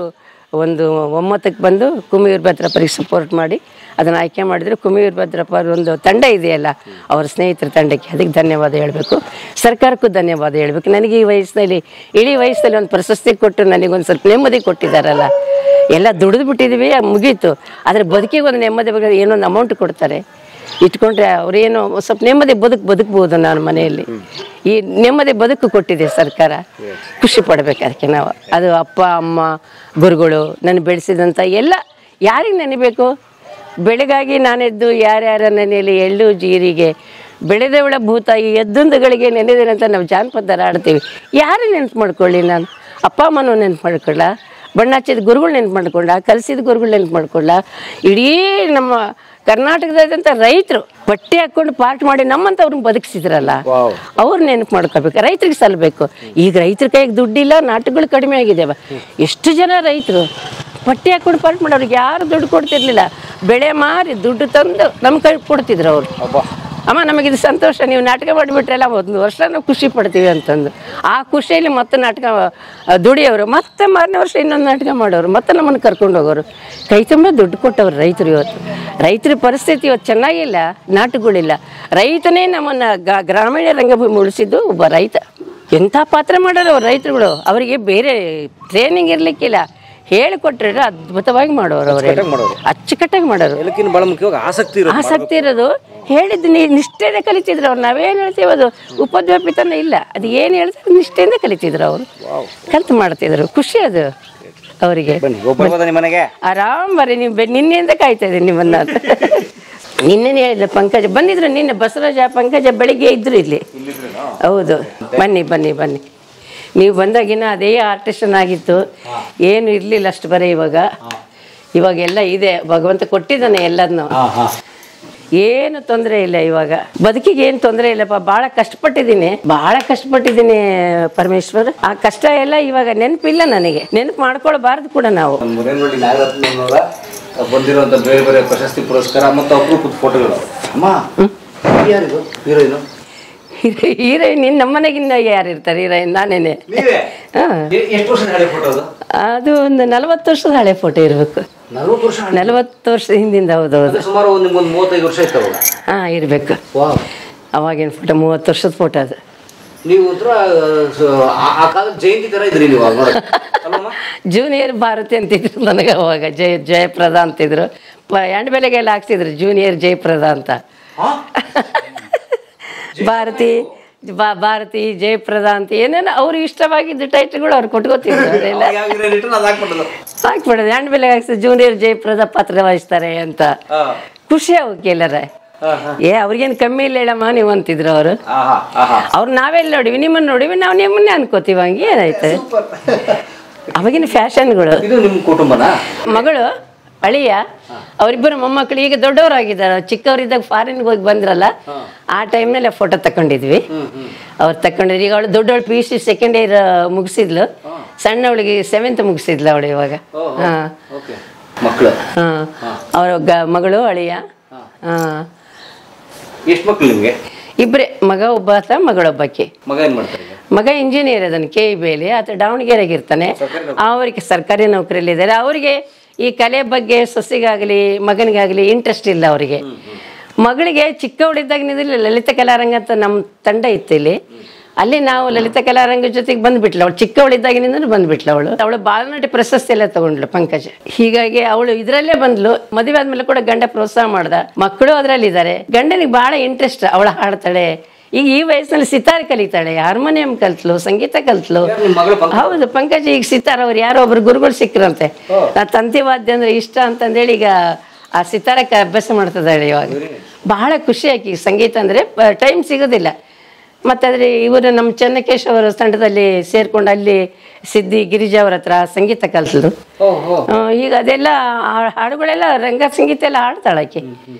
ಒಂದು ಒಮ್ಮತಕ್ಕೆ ಬಂದು ಕುಮ್ಮಿ ವೀರಭದ್ರಪ್ಪರಿಗೆ ಸಪೋರ್ಟ್ ಮಾಡಿ ಅದನ್ನು ಆಯ್ಕೆ ಮಾಡಿದ್ರು. ಕುಮ್ಮಿ ವೀರಭದ್ರಪ್ಪ ಒಂದು ತಂಡ ಇದೆಯಲ್ಲ, ಅವರ ಸ್ನೇಹಿತರ ತಂಡಕ್ಕೆ ಅದಕ್ಕೆ ಧನ್ಯವಾದ ಹೇಳಬೇಕು. ಸರ್ಕಾರಕ್ಕೂ ಧನ್ಯವಾದ ಹೇಳಬೇಕು. ನನಗೆ ಈ ವಯಸ್ಸಿನಲ್ಲಿ, ಇಡೀ ವಯಸ್ಸಲ್ಲಿ ಒಂದು ಪ್ರಶಸ್ತಿ ಕೊಟ್ಟು ನನಗೊಂದು ಸ್ವಲ್ಪ ನೆಮ್ಮದಿ ಕೊಟ್ಟಿದ್ದಾರಲ್ಲ. ಎಲ್ಲ ದುಡಿದು ಬಿಟ್ಟಿದ್ವಿ, ಮುಗೀತು. ಆದರೆ ಬದುಕಿಗೆ ಒಂದು ನೆಮ್ಮದಿ ಬಗ್ಗೆ ಏನೊಂದು ಅಮೌಂಟ್ ಕೊಡ್ತಾರೆ, ಇಟ್ಕೊಂಡ್ರೆ ಅವರೇನು ಸ್ವಲ್ಪ ನೆಮ್ಮದಿ ಬದುಕ್ಬೋದು. ನಾನು ಮನೆಯಲ್ಲಿ ಈ ನೆಮ್ಮದಿ ಬದುಕು ಕೊಟ್ಟಿದೆ ಸರ್ಕಾರ, ಖುಷಿ ಪಡ್ಬೇಕು ಅದಕ್ಕೆ ನಾವು. ಅದು ಅಪ್ಪ ಅಮ್ಮ ಗುರುಗಳು ನನ್ನ ಬೆಳೆಸಿದಂಥ ಎಲ್ಲ ಯಾರಿಗೆ ನೆನಬೇಕು? ಬೆಳಗಾಗಿ ನಾನೆದ್ದು ಯಾರ್ಯಾರ ನೆನೆಯಲ್ಲಿ ಎಳ್ಳು ಜೀರಿಗೆ ಬೆಳೆದವಳ ಭೂತಾಯಿ ಎದ್ದುಂದುಗಳಿಗೆ ನೆನೆದೇನೆ ಅಂತ ನಾವು ಜಾನಪದ ಆಡ್ತೀವಿ. ಯಾರು ನೆನ್ಪು ಮಾಡ್ಕೊಳ್ಳಿ? ನಾನು ಅಪ್ಪ ಅಮ್ಮನೂ ನೆನ್ಪು ಮಾಡ್ಕೊಳ್ಳ, ಬಣ್ಣ ಹಚ್ಚಿದ ಗುರುಗಳು ನೆನ್ಪು ಮಾಡ್ಕೊಂಡ, ಕಲಿಸಿದ ಗುರುಗಳು ನೆನ್ಪು ಮಾಡ್ಕೊಳ್ಳ, ಇಡೀ ನಮ್ಮ ಕರ್ನಾಟಕದಾದಂಥ ರೈತರು ಬಟ್ಟೆ ಹಾಕ್ಕೊಂಡು ಪಾರ್ಟ್ ಮಾಡಿ ನಮ್ಮಂಥವ್ರನ್ನ ಬದುಕಿಸಿದ್ರಲ್ಲ, ಅವ್ರು ನೆನಪು ಮಾಡ್ಕೋಬೇಕು. ರೈತರಿಗೆ ಸಲ್ಲಬೇಕು. ಈಗ ರೈತರ ಕೈಗೆ ದುಡ್ಡಿಲ್ಲ, ನಾಟಕಗಳು ಕಡಿಮೆ ಆಗಿದ್ದಾವೆ. ಎಷ್ಟು ಜನ ರೈತರು ಬಟ್ಟೆ ಹಾಕ್ಕೊಂಡು ಪಾರ್ಟ್ ಮಾಡೋರಿಗೆ ಯಾರು ದುಡ್ಡು ಕೊಡ್ತಿರ್ಲಿಲ್ಲ. ಬೆಳೆ ಮಾರಿ ದುಡ್ಡು ತಂದು ನಮ್ಮ ಕೈ ಕೊಡ್ತಿದ್ರು ಅವರು. ಅಮ್ಮ ನಮಗಿದು ಸಂತೋಷ, ನೀವು ನಾಟಕ ಮಾಡಿಬಿಟ್ರಲ್ಲ, 1 ವರ್ಷ ನಾವು ಖುಷಿ ಪಡ್ತೀವಿ ಅಂತಂದು. ಆ ಖುಷಿಯಲ್ಲಿ ಮತ್ತೆ ನಾಟಕ ದುಡಿಯೋರು, ಮತ್ತೆ ಮಾರನೇ ವರ್ಷ ಇನ್ನೊಂದು ನಾಟಕ ಮಾಡೋರು, ಮತ್ತೆ ನಮ್ಮನ್ನು ಕರ್ಕೊಂಡು ಹೋಗೋರು. ಕೈ ತುಂಬ ದುಡ್ಡು ಕೊಟ್ಟವ್ರು ರೈತರು. ಇವತ್ತು ರೈತರ ಪರಿಸ್ಥಿತಿ ಇವತ್ತು ಚೆನ್ನಾಗಿಲ್ಲ, ನಾಟಕಗಳಿಲ್ಲ. ರೈತನೇ ನಮ್ಮನ್ನು ಗ್ರಾಮೀಣ ರಂಗಭೂಮಿ ಉಳಿಸಿದ್ದು ಒಬ್ಬ ರೈತ. ಎಂಥ ಪಾತ್ರ ಮಾಡೋರು ಅವ್ರು ರೈತರುಗಳು. ಅವರಿಗೆ ಬೇರೆ ಟ್ರೈನಿಂಗ್ ಇರಲಿಕ್ಕಿಲ್ಲ, ಹೇಳಿಕೊಟ್ರೆ ಅದ್ಭುತವಾಗಿ ಮಾಡೋರು. ಅವರು ಅಚ್ಚುಕಟ್ಟಾಗಿ ಮಾಡೋರು. ಆಸಕ್ತಿ ಇರೋದು ಹೇಳಿದ್ದು ನಿಷ್ಠೆಯಿಂದ ಕಲಿತಿದ್ರು ಅವ್ರು. ನಾವೇನು ಹೇಳ್ತೀವಿ ಅದು ಉಪದ್ವ್ಯಾಪಿತನ ಇಲ್ಲ, ಅದು ಏನು ಹೇಳ್ತಾರೆ ನಿಷ್ಠೆಯಿಂದ ಕಲಿತಿದ್ರು ಅವರು. ಕಲ್ತು ಮಾಡ್ತಿದ್ರು, ಖುಷಿ ಅದು ಅವರಿಗೆ. ಆರಾಮ್ ಬರ್ರಿ, ನೀವು ನಿನ್ನೆಯಿಂದ ಕಾಯ್ತಾ ಇದ್ದೀನಿ ನಿಮ್ಮನ್ನ. ನಿನ್ನೆ ಹೇಳಿದ್ರು ಪಂಕಜ ಬಂದಿದ್ರು, ನಿನ್ನೆ ಬಸವರಾಜ ಪಂಕಜ ಬೆಳಿಗ್ಗೆ ಇದ್ರು ಇಲ್ಲಿ. ಹೌದು, ಬನ್ನಿ ನೀವು ಬಂದಾಗಿನ ಅದೇ ಆರ್ಟಿಸ್ಟನ್ ಆಗಿತ್ತು, ಏನು ಇರಲಿಲ್ಲ ಅಷ್ಟು ಬರೀ. ಇವಾಗೆಲ್ಲ ಇದೆ, ಭಗವಂತ ಕೊಟ್ಟಿದ್ದಾನೆ ಎಲ್ಲದನ್ನು, ಏನು ತೊಂದರೆ ಇಲ್ಲ. ಇವಾಗ ಬದುಕಿಗೆ ಏನು ತೊಂದರೆ ಇಲ್ಲಪ್ಪ. ಭಾಳ ಕಷ್ಟಪಟ್ಟಿದ್ದೀನಿ ಪರಮೇಶ್ವರ್. ಆ ಕಷ್ಟ ಎಲ್ಲ ಇವಾಗ ನೆನಪಿಲ್ಲ ನನಗೆ, ನೆನಪು ಮಾಡ್ಕೊಳ್ಬಾರ್ದು ಕೂಡ ನಾವು. ಬಂದಿರುವಂತ ಬೇರೆ ಪ್ರಶಸ್ತಿ ಪುರಸ್ಕಾರ ಮತ್ತು ಅಪರೂಪದ ಫೋಟೋಗಳು. ಹೀರೋಯಿನ್ ನಮ್ಮನೆಗಿನ್ನ ಯಾರು ಇರ್ತಾರೆ? ಹೀರೋಯಿನ್ ನಾನೇನೆ. ಅದು ಒಂದು 40 ವರ್ಷದ ಹಳೆ ಫೋಟೋ ಇರ್ಬೇಕು. 40 ವರ್ಷ ಹಿಂದಿಂದ. ಹೌದೌದು, ಇರ್ಬೇಕು. ಅವಾಗಿನ ಫೋಟೋ 30 ವರ್ಷದ ಫೋಟೋ ಅದು. ಜೂನಿಯರ್ ಭಾರತಿ ಅಂತಿದ್ರು ನನಗೆ ಅವಾಗ. ಜಯಪ್ರದ ಅಂತಿದ್ರು. ಹ್ಯಾಂಡ್ ಬೆಲೆಗೆಲ್ಲ ಹಾಕ್ತಿದ್ರು ಜೂನಿಯರ್ ಜಯಪ್ರದ ಅಂತ. ಭಾರತಿ ಜಯಪ್ರದ ಅಂತ ಏನೇನೋ ಅವ್ರಿಗೆ ಇಷ್ಟವಾಗಿದ್ದು ಟೈಟ್ಲ್ಗಳು ಅವ್ರು ಕೊಟ್ಕೋತಿದ್ರು ಅದೆಲ್ಲ ಹಾಕ್ಬಿಡೋದು ಹ್ಯಾಂಡ್ ಬೆಲೆ ಹಾಕ್ಸಿ ಜೂನಿಯರ್ ಜಯಪ್ರದ ಪಾತ್ರ ವಹಿಸ್ತಾರೆ ಅಂತ ಖುಷಿ ಅವಕ್ಕೆ ಎಲ್ಲರ ಅವ್ರಿಗೇನು ಕಮ್ಮಿ ಇಲ್ಲ ಹೇಳಮ್ಮ ನೀವು ಅಂತಿದ್ರು ಅವರು. ಅವ್ರು ನಾವೆಲ್ಲ ನೋಡಿವಿ ನಿಮ್ಮನ್ನ ನೋಡಿವಿ ನಾವು ನಿಮ್ಮನ್ನೇ ಅನ್ಕೋತೀವಿ ಹಂಗೆ ಏನಾಯ್ತು ಅವಾಗಿನ ಫ್ಯಾಷನ್ಗಳು. ಮಗಳು ಅಳಿಯ ಅವರಿಬ್ಬರು ಮೊಮ್ಮಕ್ಕಳು ಈಗ ದೊಡ್ಡವರಾಗಿದ್ದಾರೆ. ಚಿಕ್ಕವರಿದ್ದಾಗ ಫಾರಿನ್ಗೆ ಹೋಗಿ ಬಂದ್ರಲ್ಲ ಆ ಟೈಮ್ನಲ್ಲೇ ಫೋಟೋ ತಕೊಂಡಿದ್ವಿ. ಅವ್ರು ತಕೊಂಡಿದ್ರು. ಈಗ ಅವಳು ದೊಡ್ಡವಳು PUC ಸೆಕೆಂಡ್ ಇಯರ್ ಮುಗಿಸಿದ್ಲು, ಸಣ್ಣವಳಿಗೆ 7th ಮುಗಿಸಿದ್ಲು ಅವಳು ಇವಾಗ. ಅವ್ರ ಮಗಳು ಅಳಿಯ. ಎಷ್ಟು ಮಕ್ಕಳು ನಿಮಗೆ? ಇಬ್ಬರೇ, ಮಗ ಒಬ್ಬ ಆತ ಮಗಳೊಬ್ಬಕ್ಕೆ. ಮಗ ಇಂಜಿನಿಯರ್ ಅದನ್ನು KEB ಆತ ದಾವಣಗೆರೆಗೆ ಇರ್ತಾನೆ. ಅವರಿಗೆ ಸರ್ಕಾರಿ ನೌಕರಿಯಲ್ಲಿ ಇದ್ದಾರೆ. ಅವರಿಗೆ ಈ ಕಲೆ ಬಗ್ಗೆ ಸೊಸೆಗಾಗಲಿ ಮಗನಿಗಾಗಲಿ ಇಂಟ್ರೆಸ್ಟ್ ಇಲ್ಲ ಅವರಿಗೆ. ಮಗಳಿಗೆ ಚಿಕ್ಕವಳಿದ್ದಾಗಿನಿಂದ ಲಲಿತ ಕಲಾರಂಗ ಅಂತ ನಮ್ಮ ತಂಡ ಇತ್ತು ಇಲ್ಲಿ. ಅಲ್ಲಿ ನಾವು ಲಲಿತ ಕಲಾರಂಗ ಜೊತೆಗೆ ಬಂದ್ಬಿಟ್ಲು. ಅವಳು ಚಿಕ್ಕವಳಿದ್ದಾಗಿನಿಂದ ಬಂದ್ಬಿಟ್ಲು. ಅವಳು ಬಾಲನಟಿ ಪ್ರಶಸ್ತಿ ಎಲ್ಲ ತಗೊಂಡ್ಲು ಪಂಕಜ. ಹೀಗಾಗಿ ಅವಳು ಇದ್ರಲ್ಲೇ ಬಂದ್ಲು. ಮದುವೆ ಆದ್ಮೇಲೆ ಕೂಡ ಗಂಡ ಪ್ರೋತ್ಸಾಹ ಮಾಡ್ದ. ಮಕ್ಕಳು ಅದ್ರಲ್ಲಿ ಇದ್ದಾರೆ. ಗಂಡನಿಗೆ ಬಹಳ ಇಂಟ್ರೆಸ್ಟ್. ಅವಳು ಹಾಡ್ತಾಳೆ. ಈಗ ಈ ವಯಸ್ಸಿನಲ್ಲಿ ಸಿತಾರ್ ಕಲಿತಾಳೆ, ಹಾರ್ಮೋನಿಯಂ ಕಲ್ತ್ಲು, ಸಂಗೀತ ಕಲ್ತ್ಲು. ಹೌದು, ಪಂಕಜ ಈಗ ಸಿತಾರ್ ಅವ್ರು ಯಾರೋ ಒಬ್ರು ಗುರುಗಳು ಸಿಕ್ಕರಂತೆ. ತಂತಿ ವಾದ್ಯ ಅಂದ್ರೆ ಇಷ್ಟ ಅಂತಂದೇಳಿ ಈಗ ಆ ಸಿತಾರಕ್ಕೆ ಅಭ್ಯಾಸ ಮಾಡ್ತಿದ್ದಾಳೆ ಇವಾಗ. ಬಹಳ ಖುಷಿ ಆಕಿ. ಸಂಗೀತ ಅಂದ್ರೆ ಟೈಮ್ ಸಿಗೋದಿಲ್ಲ. ಮತ್ತೆ ಆದ್ರೆ ಇವರು ನಮ್ಮ ಚೆನ್ನಕೇಶ್ ಅವರ ತಂಡದಲ್ಲಿ ಸೇರ್ಕೊಂಡು ಅಲ್ಲಿ ಸಿದ್ದಿ ಗಿರಿಜಾ ಅವ್ರ ಹತ್ರ ಸಂಗೀತ ಕಲ್ತಳು. ಈಗ ಅದೆಲ್ಲ ಹಾಡುಗಳೆಲ್ಲ ರಂಗ ಸಂಗೀತ ಎಲ್ಲ ಹಾಡ್ತಾಳಾಕಿ.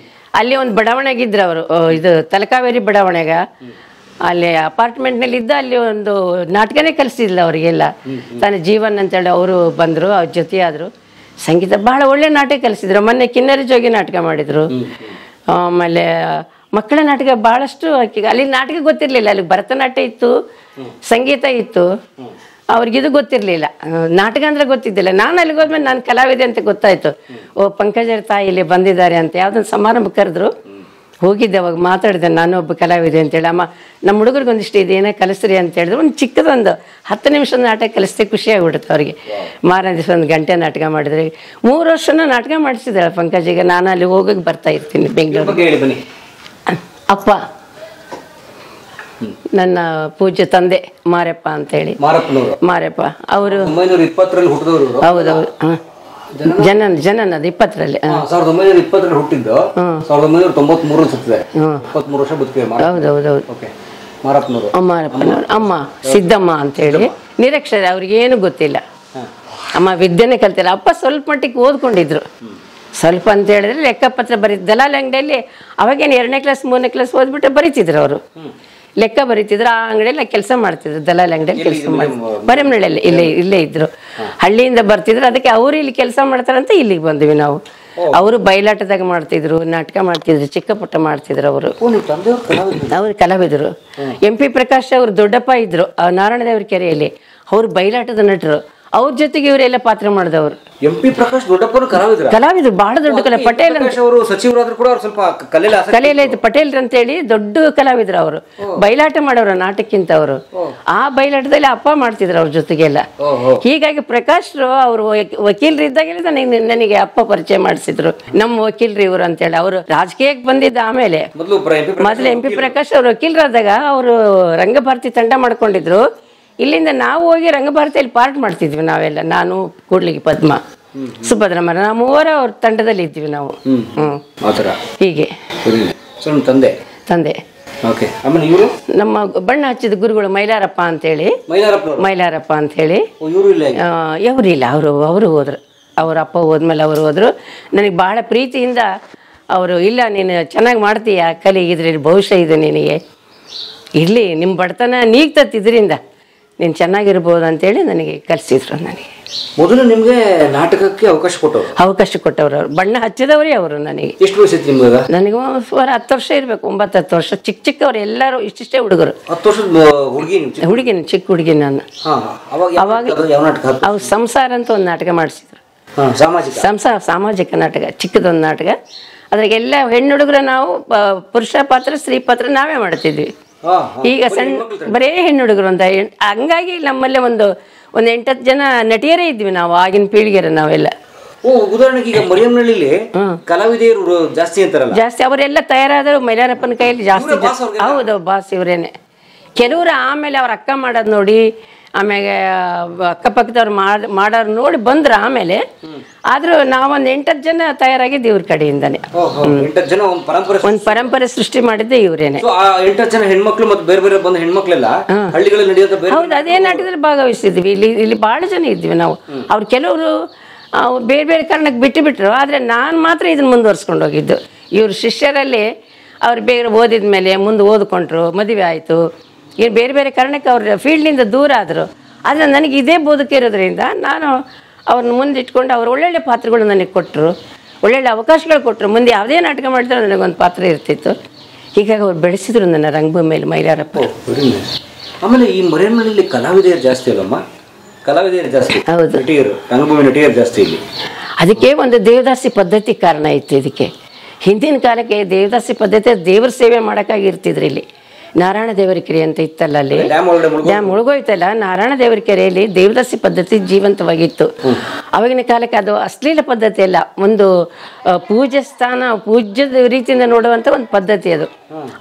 ಅಲ್ಲಿ ಒಂದು ಬಡಾವಣೆಗಿದ್ರು ಅವರು, ಇದು ತಲಕಾವೇರಿ ಬಡಾವಣೆಗ. ಅಲ್ಲಿ ಅಪಾರ್ಟ್ಮೆಂಟ್ನಲ್ಲಿ ಇದ್ದ ಅಲ್ಲಿ ಒಂದು ನಾಟಕನೇ ಕಲಿಸಿದ್ಲು ಅವರಿಗೆಲ್ಲ. ತನ್ನ ಜೀವನ್ ಅಂತೇಳಿ ಅವರು ಬಂದರು, ಅವ್ರ ಜೊತೆ ಆದರು. ಸಂಗೀತ ಬಹಳ ಒಳ್ಳೆ ನಾಟಕ ಕಲಿಸಿದ್ರು. ಮೊನ್ನೆ ಕಿನ್ನರಿ ಜೋಗಿ ನಾಟಕ ಮಾಡಿದ್ರು. ಆಮೇಲೆ ಮಕ್ಕಳ ನಾಟಕ ಬಹಳಷ್ಟು ಅಲ್ಲಿ ನಾಟಕ ಗೊತ್ತಿರಲಿಲ್ಲ. ಅಲ್ಲಿ ಭರತನಾಟ್ಯ ಇತ್ತು, ಸಂಗೀತ ಇತ್ತು. ಅವ್ರಿಗಿದು ಗೊತ್ತಿರಲಿಲ್ಲ, ನಾಟಕ ಅಂದ್ರೆ ಗೊತ್ತಿದ್ದಿಲ್ಲ. ನಾನು ಅಲ್ಲಿಗೆ ಹೋದ್ಮೇಲೆ ನಾನು ಕಲಾವಿದೆ ಅಂತ ಗೊತ್ತಾಯ್ತು. ಪಂಕಜರ ತಾಯಿ ಇಲ್ಲಿ ಬಂದಿದ್ದಾರೆ ಅಂತ. ಯಾವುದೊಂದು ಸಮಾರಂಭ ಕರೆದ್ರು, ಹೋಗಿದ್ದೆ. ಅವಾಗ ಮಾತಾಡಿದೆ, ನಾನು ಒಬ್ಬ ಕಲಾವಿದೆ ಅಂತೇಳಿ. ಅಮ್ಮ ನಮ್ಮ ಹುಡುಗರಿಗೆ ಒಂದಿಷ್ಟು ಇದೇನೋ ಕಲಿಸ್ರಿ ಅಂತ ಹೇಳಿದ್ರು. ಒಂದು ಚಿಕ್ಕದೊಂದು 10 ನಿಮಿಷದ ನಾಟಕ ಕಲಿಸ್ತೆ, ಖುಷಿ ಆಗ್ಬಿಡುತ್ತೆ ಅವ್ರಿಗೆ. ಮಾರನೇ ದಿವಸ 1 ಗಂಟೆ ನಾಟಕ ಮಾಡಿದ್ರೆ 3 ವರ್ಷನ ನಾಟಕ ಮಾಡಿಸಿದ್ದಾಳೆ ಪಂಕಜಿಗೆ. ನಾನು ಅಲ್ಲಿ ಹೋಗಕ್ಕೆ ಬರ್ತಾ ಇರ್ತೀನಿ ಬೆಂಗಳೂರು. ಅಪ್ಪ ನನ್ನ ಪೂಜ್ಯ ತಂದೆ ಮಾರಪ್ಪ ಅಂತೇಳಿ. ಮಾರಪ್ಪ ಅವರು ಹೌದೌದು. ಜನನದ 20ರಲ್ಲಿ 1920 ಹುಟ್ಟಿದ್ದು 1993 ಸತ್ತಿದೆ. 23 ವರ್ಷ ಬದುಕಿದೆ. ಹೌದೌದೌದು. ಮಾರಪ್ಪನವರು ಅಮ್ಮ ಸಿದ್ದಮ್ಮ ಅಂತೇಳಿ ನಿರಕ್ಷರ. ಅವ್ರಿಗೆ ಏನು ಗೊತ್ತಿಲ್ಲ. ಅಮ್ಮ ವಿದ್ಯೆನೇ ಕಲ್ತಿಲ್ಲ. ಅಪ್ಪ ಸ್ವಲ್ಪ ಮಟ್ಟಿಗೆ ಓದ್ಕೊಂಡಿದ್ರು. ಸ್ವಲ್ಪ ಅಂತ ಹೇಳಿದ್ರೆ ಲೆಕ್ಕಪತ್ರ ಬರೀತಿದ್ರು ದಲಾಲ್ ಅಂಗಡಿಯಲ್ಲಿ. ಅವಾಗೇನು 2ನೇ ಕ್ಲಾಸ್ 3ನೇ ಕ್ಲಾಸ್ ಓದ್ಬಿಟ್ಟು ಬರೀತಿದ್ರು ಅವರು. ಲೆಕ್ಕ ಬರೀತಿದ್ರು. ಆ ಅಂಗಡಿಯಲ್ಲಿ ಕೆಲಸ ಮಾಡ್ತಿದ್ರು, ದಲಾಲ್ ಅಂಗಡಿಯಲ್ಲಿ ಕೆಲಸ ಮಾಡ್ತಿದ್ರು. ಬರೆಮನಹಳ್ಳಿಯಲ್ಲಿ ಇಲ್ಲೇ ಇದ್ರು. ಹಳ್ಳಿಯಿಂದ ಬರ್ತಿದ್ರು. ಅದಕ್ಕೆ ಅವರು ಇಲ್ಲಿ ಕೆಲಸ ಮಾಡ್ತಾರಂತ ಇಲ್ಲಿಗೆ ಬಂದ್ವಿ ನಾವು. ಅವರು ಬಯಲಾಟದಾಗ ಮಾಡ್ತಿದ್ರು, ನಾಟಕ ಮಾಡ್ತಿದ್ರು, ಚಿಕ್ಕ ಪುಟ್ಟ ಮಾಡ್ತಿದ್ರು. ಅವರು ಕಲಾವಿದರು. MP ಪ್ರಕಾಶ್ ಅವರು ದೊಡ್ಡಪ್ಪ ಇದ್ರು ನಾರಾಯಣದೇವ್ರ ಕೆರೆಯಲ್ಲಿ. ಅವರು ಬಯಲಾಟದ ನಟರು. ಅವ್ರ ಜೊತೆಗೆ ಇವರೆಲ್ಲ ಪಾತ್ರ ಮಾಡಿದವರು. MP ಪ್ರಕಾಶ್ ದೊಡ್ಡಪ್ಪರು ಕಲಾವಿದರು, ಬಹಳ ದೊಡ್ಡ ಕಲೆ. ಪಟೇಲ್ ಅವರು ಸಚಿವರಾದ್ರು ಕೂಡ ಸ್ವಲ್ಪ ಕಲೆಯಲ್ಲ ಇತ್ತು. ಪಟೇಲ್ ಅಂತೇಳಿ ದೊಡ್ಡ ಕಲಾವಿದ್ರು. ಅವರು ಬಯಲಾಟ ಮಾಡೋರು ನಾಟಕ್ಕಿಂತ. ಅವರು ಆ ಬಯಲಾಟದಲ್ಲಿ ಅಪ್ಪ ಮಾಡ್ತಿದ್ರು ಅವ್ರ ಜೊತೆಗೆಲ್ಲ. ಹೀಗಾಗಿ ಪ್ರಕಾಶ್ ಅವರು ವಕೀಲರು ಇದ್ದಾಗೆಲ್ಲ ನನಗೆ ಅಪ್ಪ ಪರಿಚಯ ಮಾಡಿಸಿದ್ರು. ನಮ್ಮ ವಕೀಲರು ಇವರು ಅಂತೇಳಿ. ಅವರು ರಾಜಕೀಯಕ್ಕೆ ಬಂದಿದ್ದ ಆಮೇಲೆ. ಮೊದಲು MP ಪ್ರಕಾಶ್ ಅವರು ವಕೀಲರಾದಾಗ ಅವರು ರಂಗಭಾರತಿ ತಂಡ ಮಾಡ್ಕೊಂಡಿದ್ರು. ಇಲ್ಲಿಂದ ನಾವು ಹೋಗಿ ರಂಗಭಾರತಿಯಲ್ಲಿ ಪಾರ್ಟ್ ಮಾಡ್ತಿದ್ವಿ ನಾವೆಲ್ಲ. ನಾನು ಕೂಡ್ಲಿಗಿ ಪದ್ಮ, ಸುಭದ್ರಮ್ಮ, ನಾವು ಮೂವರ ಅವ್ರ ತಂಡದಲ್ಲಿ ಇದ್ವಿ ನಾವು. ಹೀಗೆ ತಂದೆ ನಮ್ಮ ಬಣ್ಣ ಹಚ್ಚಿದ ಗುರುಗಳು ಮೈಲಾರಪ್ಪ ಅಂತೇಳಿ. ಇವರು ಇಲ್ಲ, ಅವರು ಹೋದ್ರು. ಅವ್ರ ಅಪ್ಪ ಹೋದ್ಮೇಲೆ ಅವರು ಹೋದ್ರು. ನನಗೆ ಬಹಳ ಪ್ರೀತಿಯಿಂದ ಅವರು, ಇಲ್ಲ ನೀನು ಚೆನ್ನಾಗಿ ಮಾಡ್ತೀಯ, ಕಲಿ, ಇದ್ರಲ್ಲಿ ಭವಿಷ್ಯ ಇದೆ ನಿನಗೆ, ಇರಲಿ ನಿಮ್ಮ ಬಡತನ ನೀಗ್ತತ್ ಇದರಿಂದ, ನೀನು ಚೆನ್ನಾಗಿರ್ಬೋದು ಅಂತೇಳಿ ನನಗೆ ಕಲಿಸಿದ್ರು. ನನಗೆ ಮೊದಲು ನಿಮಗೆ ನಾಟಕಕ್ಕೆ ಅವಕಾಶ ಕೊಟ್ಟವರು ಅವರು. ಬಣ್ಣ ಹಚ್ಚಿದವರೇ ಅವರು. ನನಗೆ ಎಷ್ಟು ವಯಸ್ಸು ಇತ್ತು ನಿಮ್ಗೆ? ನನಗೆ 10 ವರ್ಷ ಇರಬೇಕು, 9-10 ವರ್ಷ. ಚಿಕ್ಕವರು ಎಲ್ಲರೂ ಇಷ್ಟಿಷ್ಟೇ ಹುಡುಗರು. 10 ವರ್ಷದ ಹುಡುಗಿನ, ಚಿಕ್ಕ ಹುಡುಗಿ ನಾನು. ಅವಾಗ ಅವ್ರು ಸಂಸಾರ ಅಂತ ಒಂದು ನಾಟಕ ಮಾಡಿಸಿದ್ರು. ಸಾಮಾಜಿಕ ನಾಟಕ, ಚಿಕ್ಕದೊಂದು ನಾಟಕ. ಅದ್ರಾಗೆಲ್ಲ ಹೆಣ್ಣು ಹುಡುಗರು ನಾವು ಪುರುಷ ಪಾತ್ರ ಸ್ತ್ರೀ ಪಾತ್ರ ನಾವೇ ಮಾಡ್ತಿದ್ವಿ. ಈಗ ಸಣ್ಣ ಬರೇ ಹೆಣ್ಣು ಹುಡುಗರು ಅಂತ. ಹಂಗಾಗಿ ನಮ್ಮಲ್ಲೇ ಒಂದು 8-10 ಜನ ನಟಿಯರೇ ಇದ್ವಿ ನಾವು, ಆಗಿನ ಪೀಳಿಗೆರ ನಾವೆಲ್ಲ. ಉದಾಹರಣೆಗೆ ಈಗ ಮರಿಯಮ್ಮನಹಳ್ಳಿಲಿ ಕಲಾವಿದೆಯರು ಜಾಸ್ತಿ ಅಂತಾರಲ್ಲ, ಜಾಸ್ತಿ ಅವರೆಲ್ಲ ತಯಾರಾದ್ರು ಮೈಲಾರಪ್ಪನ ಕೈಯಲ್ಲಿ ಜಾಸ್ತಿ. ಹೌದು, ಬಾಸ್ ಇವರೇನೆ. ಕೆಲವರು ಆಮೇಲೆ ಅವ್ರ ಅಕ್ಕ ಮಾಡೋದು ನೋಡಿ, ಆಮೇಲೆ ಅಕ್ಕಪಕ್ಕದವ್ರು ಮಾಡೋರು ನೋಡಿ ಬಂದ್ರು ಆಮೇಲೆ. ಆದ್ರೂ ನಾವೊಂದು 8-10 ಜನ ತಯಾರಾಗಿದ್ದು ಇವ್ರ ಕಡೆಯಿಂದಾನೆ. ಒಂದು ಪರಂಪರೆ ಸೃಷ್ಟಿ ಮಾಡಿದ್ದೆ ಇವರೇನೆ. 8 ಜನ ಹೆಣ್ಮಕ್ಳು ಮತ್ತೆ ಬೇರೆ ಬೇರೆ ಬಂದ ಹೆಣ್ಮಕ್ಳೆಲ್ಲ ಹಳ್ಳಿಗಳಲ್ಲಿ ನಡೆಯುತ್ತೆ. ಹೌದು, ಅದೇ ನಾಟಕದಲ್ಲಿ ಭಾಗವಹಿಸಿದ್ವಿ. ಇಲ್ಲಿ ಬಹಳ ಜನ ಇದ್ವಿ ನಾವು. ಅವ್ರು ಕೆಲವರು ಬೇರೆ ಬೇರೆ ಕಾರಣಕ್ಕೆ ಬಿಟ್ಟರು. ಆದ್ರೆ ನಾನು ಮಾತ್ರ ಇದನ್ನ ಮುಂದುವರ್ಸ್ಕೊಂಡು ಹೋಗಿದ್ದು. ಇವ್ರ ಶಿಷ್ಯರಲ್ಲಿ ಅವ್ರು ಬೇರೆ ಓದಿದ ಮೇಲೆ ಮುಂದೆ ಓದ್ಕೊಂಡ್ರು, ಮದುವೆ ಆಯಿತು. ಇವ್ರು ಬೇರೆ ಬೇರೆ ಕಾರಣಕ್ಕೆ ಅವ್ರ ಫೀಲ್ಡ್ನಿಂದ ದೂರ ಆದರು. ಆದರೆ ನನಗೆ ಇದೇ ಬದುಕಿರೋದ್ರಿಂದ ನಾನು ಅವ್ರನ್ನ ಮುಂದೆ ಇಟ್ಕೊಂಡು ಅವ್ರು ಒಳ್ಳೊಳ್ಳೆ ಪಾತ್ರಗಳು ನನಗೆ ಕೊಟ್ಟರು, ಒಳ್ಳೊಳ್ಳೆ ಅವಕಾಶಗಳು ಕೊಟ್ಟರು. ಮುಂದೆ ಯಾವುದೇ ನಾಟಕ ಮಾಡಿದ್ರೆ ನನಗೊಂದು ಪಾತ್ರ ಇರ್ತಿತ್ತು. ಹೀಗಾಗಿ ಅವ್ರು ಬೆಳೆಸಿದ್ರು ನನ್ನ ರಂಗಭೂಮಿಯಲ್ಲಿ ಮೈಲಾರಪ್ಪ. ಆಮೇಲೆ ಈ ಮರಿಯಮ್ಮನಹಳ್ಳಿಯಲ್ಲಿ ಕಲಾವಿದೆಯರು ಜಾಸ್ತಿ ಅಲ್ಲಮ್ಮ? ಕಲಾವಿದೆಯರು ಜಾಸ್ತಿ, ಹೌದು, ನಟಿಯರು, ರಂಗಭೂಮಿ ನಟಿಯರು ಜಾಸ್ತಿ ಇಲ್ಲಿ. ಅದಕ್ಕೆ ಒಂದು ದೇವದಾಸಿ ಪದ್ಧತಿ ಕಾರಣ ಇತ್ತು ಇದಕ್ಕೆ. ಹಿಂದಿನ ಕಾಲಕ್ಕೆ ದೇವದಾಸಿ ಪದ್ಧತಿ ದೇವ್ರ ಸೇವೆ ಮಾಡೋಕ್ಕಾಗಿ ಇರ್ತಿದ್ರು. ಇಲ್ಲಿ ನಾರಾಯಣ ದೇವರ ಕೆರೆ ಅಂತ ಇತ್ತಲ್ಲ, ಅಲ್ಲಿ ಡ್ಯಾಮ್ ಮುಳುಗೋಯ್ತಲ್ಲ, ನಾರಾಯಣ ದೇವರ ಕೆರೆಯಲ್ಲಿ ದೇವದಾಸಿ ಪದ್ಧತಿ ಜೀವಂತವಾಗಿತ್ತು. ಅವಾಗಿನ ಕಾಲಕ್ಕೆ ಅದು ಅಶ್ಲೀಲ ಪದ್ಧತಿ ಅಲ್ಲ, ಒಂದು ಪೂಜೆ ಸ್ಥಾನ, ಪೂಜ್ಯದ ರೀತಿಯಿಂದ ನೋಡುವಂಥ ಒಂದು ಪದ್ಧತಿ ಅದು.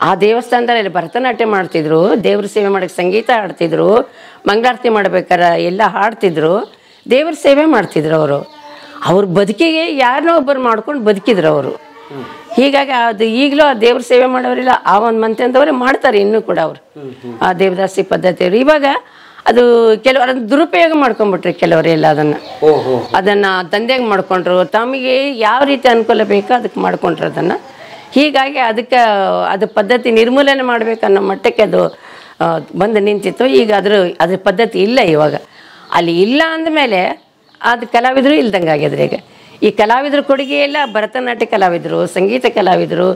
ಆ ದೇವಸ್ಥಾನದಲ್ಲಿ ಭರತನಾಟ್ಯ ಮಾಡ್ತಿದ್ರು, ದೇವ್ರ ಸೇವೆ ಮಾಡಕ್ಕೆ ಸಂಗೀತ ಹಾಡ್ತಿದ್ರು, ಮಂಗಳಾರತಿ ಮಾಡ್ಬೇಕಾರೆ ಎಲ್ಲ ಹಾಡ್ತಿದ್ರು, ದೇವ್ರ ಸೇವೆ ಮಾಡ್ತಿದ್ರು. ಅವ್ರ ಬದುಕಿಗೆ ಯಾರನ್ನೋ ಒಬ್ಬರು ಮಾಡ್ಕೊಂಡು ಬದುಕಿದ್ರು ಅವರು. ಹೀಗಾಗಿ ಅದು ಈಗಲೂ ಆ ದೇವ್ರ ಸೇವೆ ಮಾಡೋರಿಲ್ಲ, ಆ ಒಂದು ಮಂತ್ಯಂದವರೇ ಮಾಡ್ತಾರೆ ಇನ್ನೂ ಕೂಡ ಅವರು ಆ ದೇವದಾಸಿ ಪದ್ಧತಿಯವರು. ಇವಾಗ ಅದು ಕೆಲವರು ಅದನ್ನ ದುರುಪಯೋಗ ಮಾಡ್ಕೊಂಡ್ಬಿಟ್ರಿ, ಕೆಲವರೆಲ್ಲ ಅದನ್ನ ದಂಧೆಗೆ ಮಾಡ್ಕೊಂಡ್ರು, ತಮಗೆ ಯಾವ ರೀತಿ ಅನುಕೂಲ ಬೇಕೋ ಅದಕ್ಕೆ ಮಾಡ್ಕೊಂಡ್ರು ಅದನ್ನು. ಹೀಗಾಗಿ ಅದು ಪದ್ಧತಿ ನಿರ್ಮೂಲನೆ ಮಾಡ್ಬೇಕನ್ನೋ ಮಟ್ಟಕ್ಕೆ ಅದು ಬಂದು ನಿಂತಿತ್ತು. ಈಗ ಅದ್ರ ಪದ್ಧತಿ ಇಲ್ಲ ಇವಾಗ. ಅಲ್ಲಿ ಇಲ್ಲ ಅಂದಮೇಲೆ ಅದು ಕಲಾವಿದರು ಇಲ್ದಂಗೆ ಆಗಿದ್ರೆ. ಈಗ ಈ ಕಲಾವಿದ್ರ ಕೊಡುಗೆ ಎಲ್ಲ ಭರತನಾಟ್ಯ ಕಲಾವಿದರು, ಸಂಗೀತ ಕಲಾವಿದರು,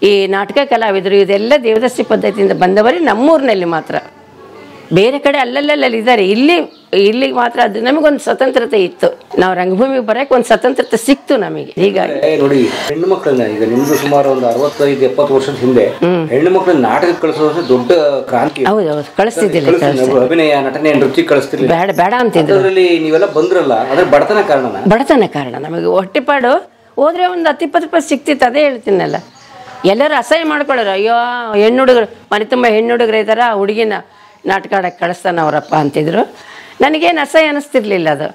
ಈ ನಾಟಕ ಕಲಾವಿದರು, ಇದೆಲ್ಲ ದೇವದಾಸಿ ಪದ್ಧತಿಯಿಂದ ಬಂದವರೇ ನಮ್ಮೂರಿನಲ್ಲಿ ಮಾತ್ರ. ಬೇರೆ ಕಡೆ ಅಲ್ಲಲ್ಲಿ ಇದ್ದಾರೆ. ಇಲ್ಲಿ ಮಾತ್ರ ಅದು ನಮಗೊಂದು ಸ್ವತಂತ್ರತೆ ಇತ್ತು. ನಾವು ರಂಗಭೂಮಿಗೆ ಬರಕ್ಕೆ ಒಂದು ಸ್ವತಂತ್ರತೆ ಸಿಕ್ತು ನಮಗೆ. ಹೀಗಾಗಿ ನೋಡಿ, ಹೆಣ್ಣು ಮಕ್ಕಳನ್ನ ಈಗ ನಿಮ್ದು ಸುಮಾರು ಒಂದು 65-70 ವರ್ಷದ ಹಿಂದೆ ಹೆಣ್ಣು ಮಕ್ಕಳನ್ನ ನಾಟಕ ಕಳಿಸೋದು ದೊಡ್ಡ ಕ್ರಾಂತಿ. ಹೌದೌದು, ಕಳಿಸ್ತಿದ್ದಿಲ್ಲ. ಅಭಿನಯ, ನಟನೆ, ನೃತ್ಯ ಕಳಿಸ್ತಿರ್ಲಿಲ್ಲ. ಬೇಡ ಅಂತಿದ್ರು. ನೀವೆಲ್ಲ ಬಂದ್ರಲ್ಲ, ಅದ್ರ ಬಡತನ ಕಾರಣ ನಮಗೆ. ಹೊಟ್ಟೆಪಾಡು ಹೋದ್ರೆ ಒಂದು 10-20 ರೂಪಾಯಿ ಸಿಕ್ತಿತ್ತು. ಅದೇ ಹೇಳ್ತೀನಲ್ಲ, ಎಲ್ಲರೂ ಅಸಹ್ಯ ಮಾಡ್ಕೊಳ್ಳೋರು. ಅಯ್ಯೋ, ಹೆಣ್ಣು ಹುಡುಗರು ಮನೆ ತುಂಬ ಹೆಣ್ಣು ಹುಡುಗರು ಇದ್ದಾರ, ಹುಡುಗಿನ ನಾಟಕ ಆಡಕ್ಕೆ ಕಳಿಸ್ತಾನೆ ಅವರಪ್ಪ ಅಂತಿದ್ರು. ನನಗೇನು ಅಸಹ್ಯ ಅನ್ನಿಸ್ತಿರ್ಲಿಲ್ಲ. ಅದು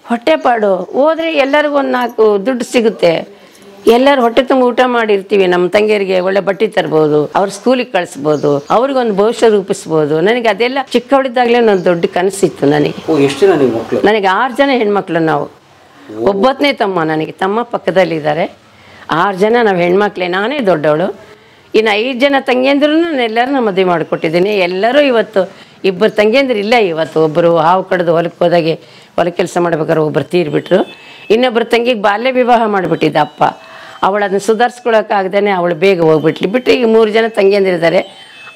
ಹೊಟ್ಟೆಪಾಡು. ಹೋದ್ರೆ ಎಲ್ಲರಿಗೂ ಒಂದು 4 ದುಡ್ಡು ಸಿಗುತ್ತೆ, ಎಲ್ಲರೂ ಹೊಟ್ಟೆ ತುಂಬ ಊಟ ಮಾಡಿರ್ತೀವಿ. ನಮ್ಮ ತಂಗಿಯರಿಗೆ ಒಳ್ಳೆ ಬಟ್ಟೆ ತರ್ಬೋದು, ಅವ್ರ ಸ್ಕೂಲಿಗೆ ಕಳಿಸ್ಬೋದು, ಅವ್ರಿಗೊಂದು ಭವಿಷ್ಯ ರೂಪಿಸ್ಬೋದು. ನನಗೆ ಅದೆಲ್ಲ ಚಿಕ್ಕವಳಿದ್ದಾಗಲೇ ಒಂದು ದೊಡ್ಡ ಕನಸಿತ್ತು ನನಗೆ. ನನಗೆ 6 ಜನ ಹೆಣ್ಮಕ್ಳು ನಾವು. ಒಬ್ಬತ್ತನೇ ತಮ್ಮ, ನನಗೆ ತಮ್ಮ ಪಕ್ಕದಲ್ಲಿದ್ದಾರೆ. 6 ಜನ ನಾವು ಹೆಣ್ಮಕ್ಳೇ, ನಾನೇ ದೊಡ್ಡವಳು. ಇನ್ನು 5 ಜನ ತಂಗಿಯಂದ್ರೂ ಎಲ್ಲರೂ ಮದುವೆ ಮಾಡಿಕೊಟ್ಟಿದ್ದೀನಿ. ಎಲ್ಲರೂ ಇವತ್ತು 2 ತಂಗಿಯಂದ್ರು ಇಲ್ಲ ಇವತ್ತು. ಒಬ್ಬರು ಹಾವು ಕಡ್ದು ಹೊಲಕ್ಕೆ ಹೋದಾಗೆ ಹೊಲ ಕೆಲಸ ಮಾಡ್ಬೇಕಾದ್ರೆ ಒಬ್ಬರು ತೀರ್ಬಿಟ್ರು. ಇನ್ನೊಬ್ಬರು ತಂಗಿಗೆ ಬಾಲ್ಯ ವಿವಾಹ ಮಾಡಿಬಿಟ್ಟಿದ್ದ ಅಪ್ಪ. ಅವಳು ಅದನ್ನ ಸುಧಾರಿಸ್ಕೊಳಕ್ಕಾಗ್ದೇ ಅವಳು ಬೇಗ ಹೋಗ್ಬಿಟ್ಲು. ಈಗ 3 ಜನ ತಂಗಿಯಂದಿರಿದ್ದಾರೆ.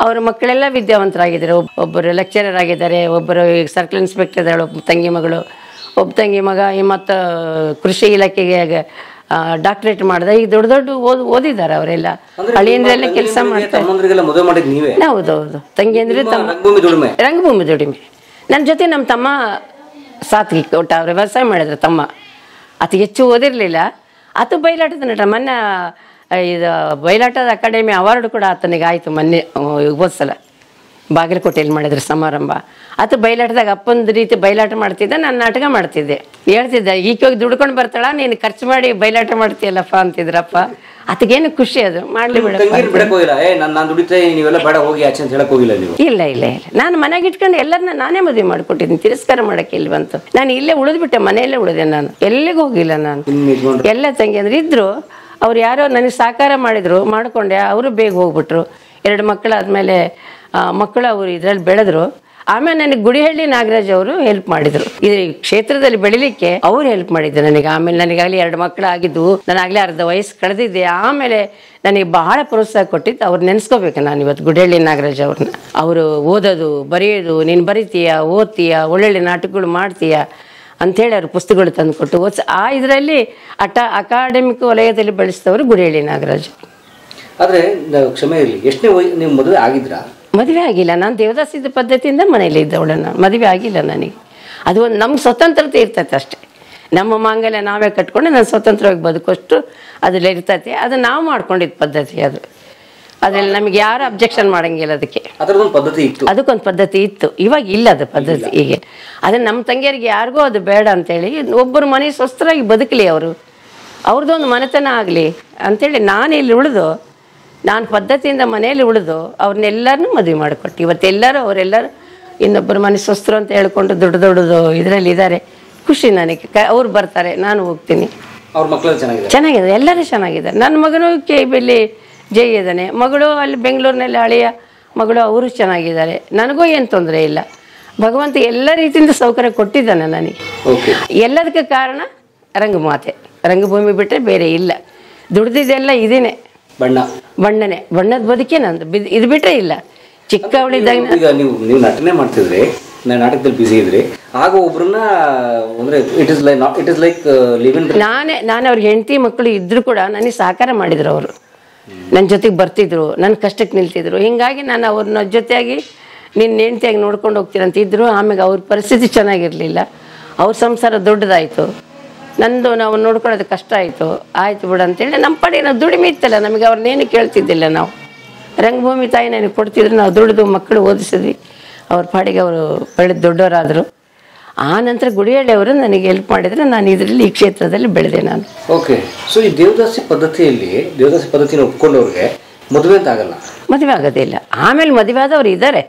ಅವ್ರ ಮಕ್ಕಳೆಲ್ಲ ವಿದ್ಯಾವಂತರಾಗಿದ್ದಾರೆ. ಒಬ್ಬರು ಲೆಕ್ಚರರ್ ಆಗಿದ್ದಾರೆ, ಒಬ್ಬರು ಈಗ ಸರ್ಕಲ್ ಇನ್ಸ್ಪೆಕ್ಟರ್ ಇದ್ದಾಳೆ, ಒಬ್ಬ ತಂಗಿ ಮಗಳು, ಒಬ್ಬ ತಂಗಿ ಮಗ ಮತ್ತು ಕೃಷಿ ಇಲಾಖೆಗೆ ಡಾಕ್ಟರೇಟ್ ಮಾಡಿದ. ಈಗ ದೊಡ್ಡ ಓದಿದ್ದಾರೆ ಅವರೆಲ್ಲ. ಹಳ್ಳಿಯಂದ್ರೆಲ್ಲ ಕೆಲಸ ಮಾಡ್ತಾರೆ. ಹೌದೌದು, ತಂಗಿಯಂದ್ರೆ ರಂಗಭೂಮಿ ದುಡಿಮೆ. ನನ್ನ ಜೊತೆ ನಮ್ಮ ತಮ್ಮ ಸಾತ್ಗಿ ಕೊಟ್ಟ, ಅವ್ರು ವ್ಯವಸಾಯ ಮಾಡಿದ್ರು ತಮ್ಮ. ಅತಿ ಹೆಚ್ಚು ಓದಿರಲಿಲ್ಲ. ಆತ ಬಯಲಾಟದ ನಟ. ಮೊನ್ನೆ ಇದು ಬಯಲಾಟದ ಅಕಾಡೆಮಿ ಅವಾರ್ಡ್ ಕೂಡ ಆತನಿಗೆ ಆಯಿತು ಮೊನ್ನೆ ಹೋದ್ಸಲ. ಬಾಗಲಕೋಟೆಯಲ್ಲಿ ಮಾಡಿದ್ರು ಸಮಾರಂಭ. ಆತ ಬಯಲಾಟದಾಗ ಅಪ್ಪಂದು ರೀತಿ ಬಯಲಾಟ ಮಾಡ್ತಿದ್ದ, ನಾನು ನಾಟಕ ಮಾಡ್ತಿದ್ದೆ. ಹೇಳ್ತಿದ್ದೆ, ಈಕೆ ದುಡ್ಕೊಂಡು ಬರ್ತಾಳ, ನೀನು ಖರ್ಚು ಮಾಡಿ ಬಯಲಾಟ ಮಾಡ್ತೀಯಲ್ಲಪ್ಪ ಅಂತಿದ್ರಪ್ಪ. ಅದಕ್ಕೇನು ಖುಷಿ. ಅದು ಮಾಡ್ಲಿ ಬಿಡ. ಇಲ್ಲ, ನಾನು ಮನೆಗೆ ಇಟ್ಕೊಂಡು ಎಲ್ಲರನ್ನ ನಾನೇ ಮದುವೆ ಮಾಡ್ಕೊಟ್ಟಿದ್ದೀನಿ. ತಿರಸ್ಕಾರ ಮಾಡಕ್ಕೆ ಇಲ್ಲಿ ಬಂತು. ನಾನು ಇಲ್ಲೇ ಉಳಿದ್ಬಿಟ್ಟೆ, ಮನೆಯಲ್ಲೇ ಉಳಿದೆ. ನಾನು ಎಲ್ಲಿಗೂ ಹೋಗಿಲ್ಲ. ನಾನು ಎಲ್ಲ ತಂಗಿ ಅಂದ್ರೆ ಇದ್ರು. ಅವ್ರು ಯಾರೋ ನನಗೆ ಸಾಕಾರ ಮಾಡಿದ್ರು, ಮಾಡ್ಕೊಂಡೆ. ಅವರು ಬೇಗ ಹೋಗ್ಬಿಟ್ರು. 2 ಮಕ್ಕಳಾದ್ಮೇಲೆ ಮಕ್ಕಳು ಅವರು ಇದ್ರಲ್ಲಿ ಬೆಳೆದ್ರು. ಆಮೇಲೆ ನನಗೆ ಗುಡಿಹಳ್ಳಿ ನಾಗರಾಜ್ ಅವರು ಹೆಲ್ಪ್ ಮಾಡಿದ್ರು. ಈ ಕ್ಷೇತ್ರದಲ್ಲಿ ಬೆಳಿಲಿಕ್ಕೆ ಅವ್ರು ಹೆಲ್ಪ್ ಮಾಡಿದ್ರು ನನಗೆ. ಆಮೇಲೆ ನನಗಾಗಲಿ 2 ಮಕ್ಕಳಾಗಿದ್ದು, ನಾನಾಗಲೇ ಅರ್ಧ ವಯಸ್ಸು ಕಳೆದಿದ್ದೆ. ಆಮೇಲೆ ನನಗೆ ಬಹಳ ಪ್ರೋತ್ಸಾಹ ಕೊಟ್ಟಿದ್ದು ಅವ್ರು ನೆನೆಸ್ಕೋಬೇಕು ನಾನು ಇವತ್ತು, ಗುಡಿಹಳ್ಳಿ ನಾಗರಾಜ್ ಅವ್ರನ್ನ. ಅವರು ಓದೋದು ಬರೆಯೋದು, ನೀನು ಬರಿತೀಯ, ಓದ್ತೀಯ, ಒಳ್ಳೊಳ್ಳೆ ನಾಟಕಗಳು ಮಾಡ್ತೀಯ ಅಂಥೇಳಿ ಅವ್ರು ಪುಸ್ತಕಗಳು ತಂದು ಕೊಟ್ಟು ಆ ಇದರಲ್ಲಿ ಅಕಾಡೆಮಿಕ್ ವಲಯದಲ್ಲಿ ಬೆಳೆಸಿದವರು ಗುಡಿಹಳ್ಳಿ ನಾಗರಾಜ್. ಆದರೆ ಕ್ಷಮೆ ಇರಲಿ, ಎಷ್ಟನೇ ನೀವು ಮದುವೆ ಆಗಿದ್ರಾ? ಮದುವೆ ಆಗಿಲ್ಲ. ನಾನು ದೇವದಾಸಿದ ಪದ್ಧತಿಯಿಂದ ಮನೇಲಿ ಇದ್ದವಳು. ನಾನು ಮದುವೆ ಆಗಿಲ್ಲ. ನನಗೆ ಅದು ಒಂದು ನಮ್ಗೆ ಸ್ವತಂತ್ರತೆ ಇರ್ತೈತೆ ಅಷ್ಟೇ. ನಮ್ಮ ಮಾಂಗಲ್ಯ ನಾವೇ ಕಟ್ಕೊಂಡು ನಾನು ಸ್ವತಂತ್ರವಾಗಿ ಬದುಕೋಷ್ಟು ಅದ್ರಲ್ಲಿ ಇರ್ತೈತಿ. ಅದು ನಾವು ಮಾಡ್ಕೊಂಡಿದ್ದ ಪದ್ಧತಿ ಅದು. ಅದ್ರಲ್ಲಿ ನಮಗೆ ಯಾರು ಅಬ್ಜೆಕ್ಷನ್ ಮಾಡಂಗಿಲ್ಲ. ಅದಕ್ಕೆ ಅದಕ್ಕೊಂದು ಪದ್ಧತಿ ಇತ್ತು. ಇವಾಗ ಇಲ್ಲ ಅದು ಪದ್ಧತಿ. ಈಗ ಅದನ್ನ ನಮ್ಮ ತಂಗಿಯರಿಗೆ ಯಾರಿಗೂ ಅದು ಬೇಡ ಅಂತೇಳಿ ಒಬ್ಬರು ಮನೆ ಸ್ವಸ್ಥರಾಗಿ ಬದುಕಲಿ, ಅವ್ರದ್ದೊಂದು ಮನೆತನ ಆಗಲಿ ಅಂಥೇಳಿ ನಾನು ಇಲ್ಲಿ ಉಳಿದು, ನಾನು ಪದ್ಧತಿಯಿಂದ ಮನೆಯಲ್ಲಿ ಉಳಿದು ಅವ್ರನ್ನೆಲ್ಲರನ್ನೂ ಮದುವೆ ಮಾಡಿಕೊಟ್ಟು ಇವತ್ತೆಲ್ಲರೂ ಅವರೆಲ್ಲರೂ ಇನ್ನೊಬ್ಬರು ಮನೆ ಸ್ವಸ್ಥರು ಅಂತ ಹೇಳ್ಕೊಂಡು ದೊಡ್ಡದು ಇದರಲ್ಲಿ ಇದ್ದಾರೆ. ಖುಷಿ ನನಗೆ. ಅವ್ರು ಬರ್ತಾರೆ, ನಾನು ಹೋಗ್ತೀನಿ. ಚೆನ್ನಾಗಿದೆ, ಎಲ್ಲರೂ ಚೆನ್ನಾಗಿದ್ದಾರೆ. ನನ್ನ ಮಗನೂ ಇಲ್ಲಿ ಜೈ ಇದ್ದಾನೆ, ಮಗಳು ಅಲ್ಲಿ ಬೆಂಗಳೂರಿನಲ್ಲಿ ಹಳೆಯ ಮಗಳು, ಅವರು ಚೆನ್ನಾಗಿದ್ದಾರೆ. ನನಗೂ ಏನು ತೊಂದರೆ ಇಲ್ಲ. ಭಗವಂತ ಎಲ್ಲ ರೀತಿಯಿಂದ ಸೌಕರ್ಯ ಕೊಟ್ಟಿದ್ದಾನೆ ನನಗೆ. ಎಲ್ಲದಕ್ಕೆ ಕಾರಣ ರಂಗಮಾತೆ, ರಂಗಭೂಮಿ ಬಿಟ್ಟರೆ ಬೇರೆ ಇಲ್ಲ. ದುಡ್ದಿದ್ದೆಲ್ಲ ಇದೇನೆ, ಬಣ್ಣದ ಬದುಕೇ ನಂದು. ಇದು ಬಿಟ್ಟರೆ ಇಲ್ಲ. ಚಿಕ್ಕವಳಿದ್ದಾಗ ನೀವು ನಟನೆ ಮಾಡ್ತಿದ್ರಿ, ನಾಟಕದಲ್ಲಿ ಬಿಸಿ ಇದ್ರಿ, ಆಗ ಒಬ್ರನ್ನ ಅಂದ್ರೆ ಇಟ್ ಇಸ್ ಲೈಕ್ ನಾನು ಅವ್ರಿಗೆ ಹೆಂಡತಿ ಮಕ್ಕಳು ಇದ್ರು ಕೂಡ ನನಗೆ ಸಹಕಾರ ಮಾಡಿದ್ರು. ಅವರು ನನ್ನ ಜೊತೆಗೆ ಬರ್ತಿದ್ರು, ನನ್ನ ಕಷ್ಟಕ್ಕೆ ನಿಲ್ತಿದ್ರು. ಹಿಂಗಾಗಿ ನಾನು ಅವ್ರನ್ನ ಜೊತೆಯಾಗಿ ನಿನ್ನ ಹೆಂಡತಿಯಾಗಿ ನೋಡ್ಕೊಂಡು ಹೋಗ್ತೀರಂತಿದ್ರು. ಆಮೇಲೆ ಅವ್ರ ಪರಿಸ್ಥಿತಿ ಚೆನ್ನಾಗಿರಲಿಲ್ಲ, ಅವ್ರ ಸಂಸಾರ ದೊಡ್ಡದಾಯಿತು, ನಂದು ನಾವು ನೋಡ್ಕೊಳ್ಳೋದು ಕಷ್ಟ ಆಯಿತು. ಆಯ್ತು ಬಿಡು ಅಂತೇಳಿ ನಮ್ಮ ಪಾಡಿಗೆ ನಾವು ದುಡಿಮೆ ಇತ್ತಲ್ಲ, ನಮಗೆ ಅವ್ರನ್ನೇನು ಕೇಳ್ತಿದ್ದಿಲ್ಲ. ನಾವು ರಂಗಭೂಮಿ ತಾಯಿ ನನಗೆ ಕೊಡ್ತಿದ್ರು, ನಾವು ದುಡಿದು ಮಕ್ಕಳು ಓದಿಸಿದ್ವಿ. ಅವ್ರ ಪಾಡಿಗೆ ಅವರು ಬೆಳೆದು ದೊಡ್ಡವರಾದರು. ಆ ನಂತರ ಗುಡಿಹಳ್ಳಿ ಅವರು ನನಗೆ ಹೆಲ್ಪ್ ಮಾಡಿದರೆ ನಾನು ಇದರಲ್ಲಿ ಈ ಕ್ಷೇತ್ರದಲ್ಲಿ ಬೆಳೆದೆ ನಾನು. ಓಕೆ. ಸೊ ಈ ದೇವದಾಸಿ ಪದ್ಧತಿನ ಒಪ್ಕೊಂಡವ್ರಿಗೆ ಮದುವೆ ಅಂತ ಆಗಲ್ಲ, ಮದುವೆ ಆಗೋದಿಲ್ಲ. ಆಮೇಲೆ ಮದುವೆ ಆದವ್ರು ಇದ್ದಾರೆ,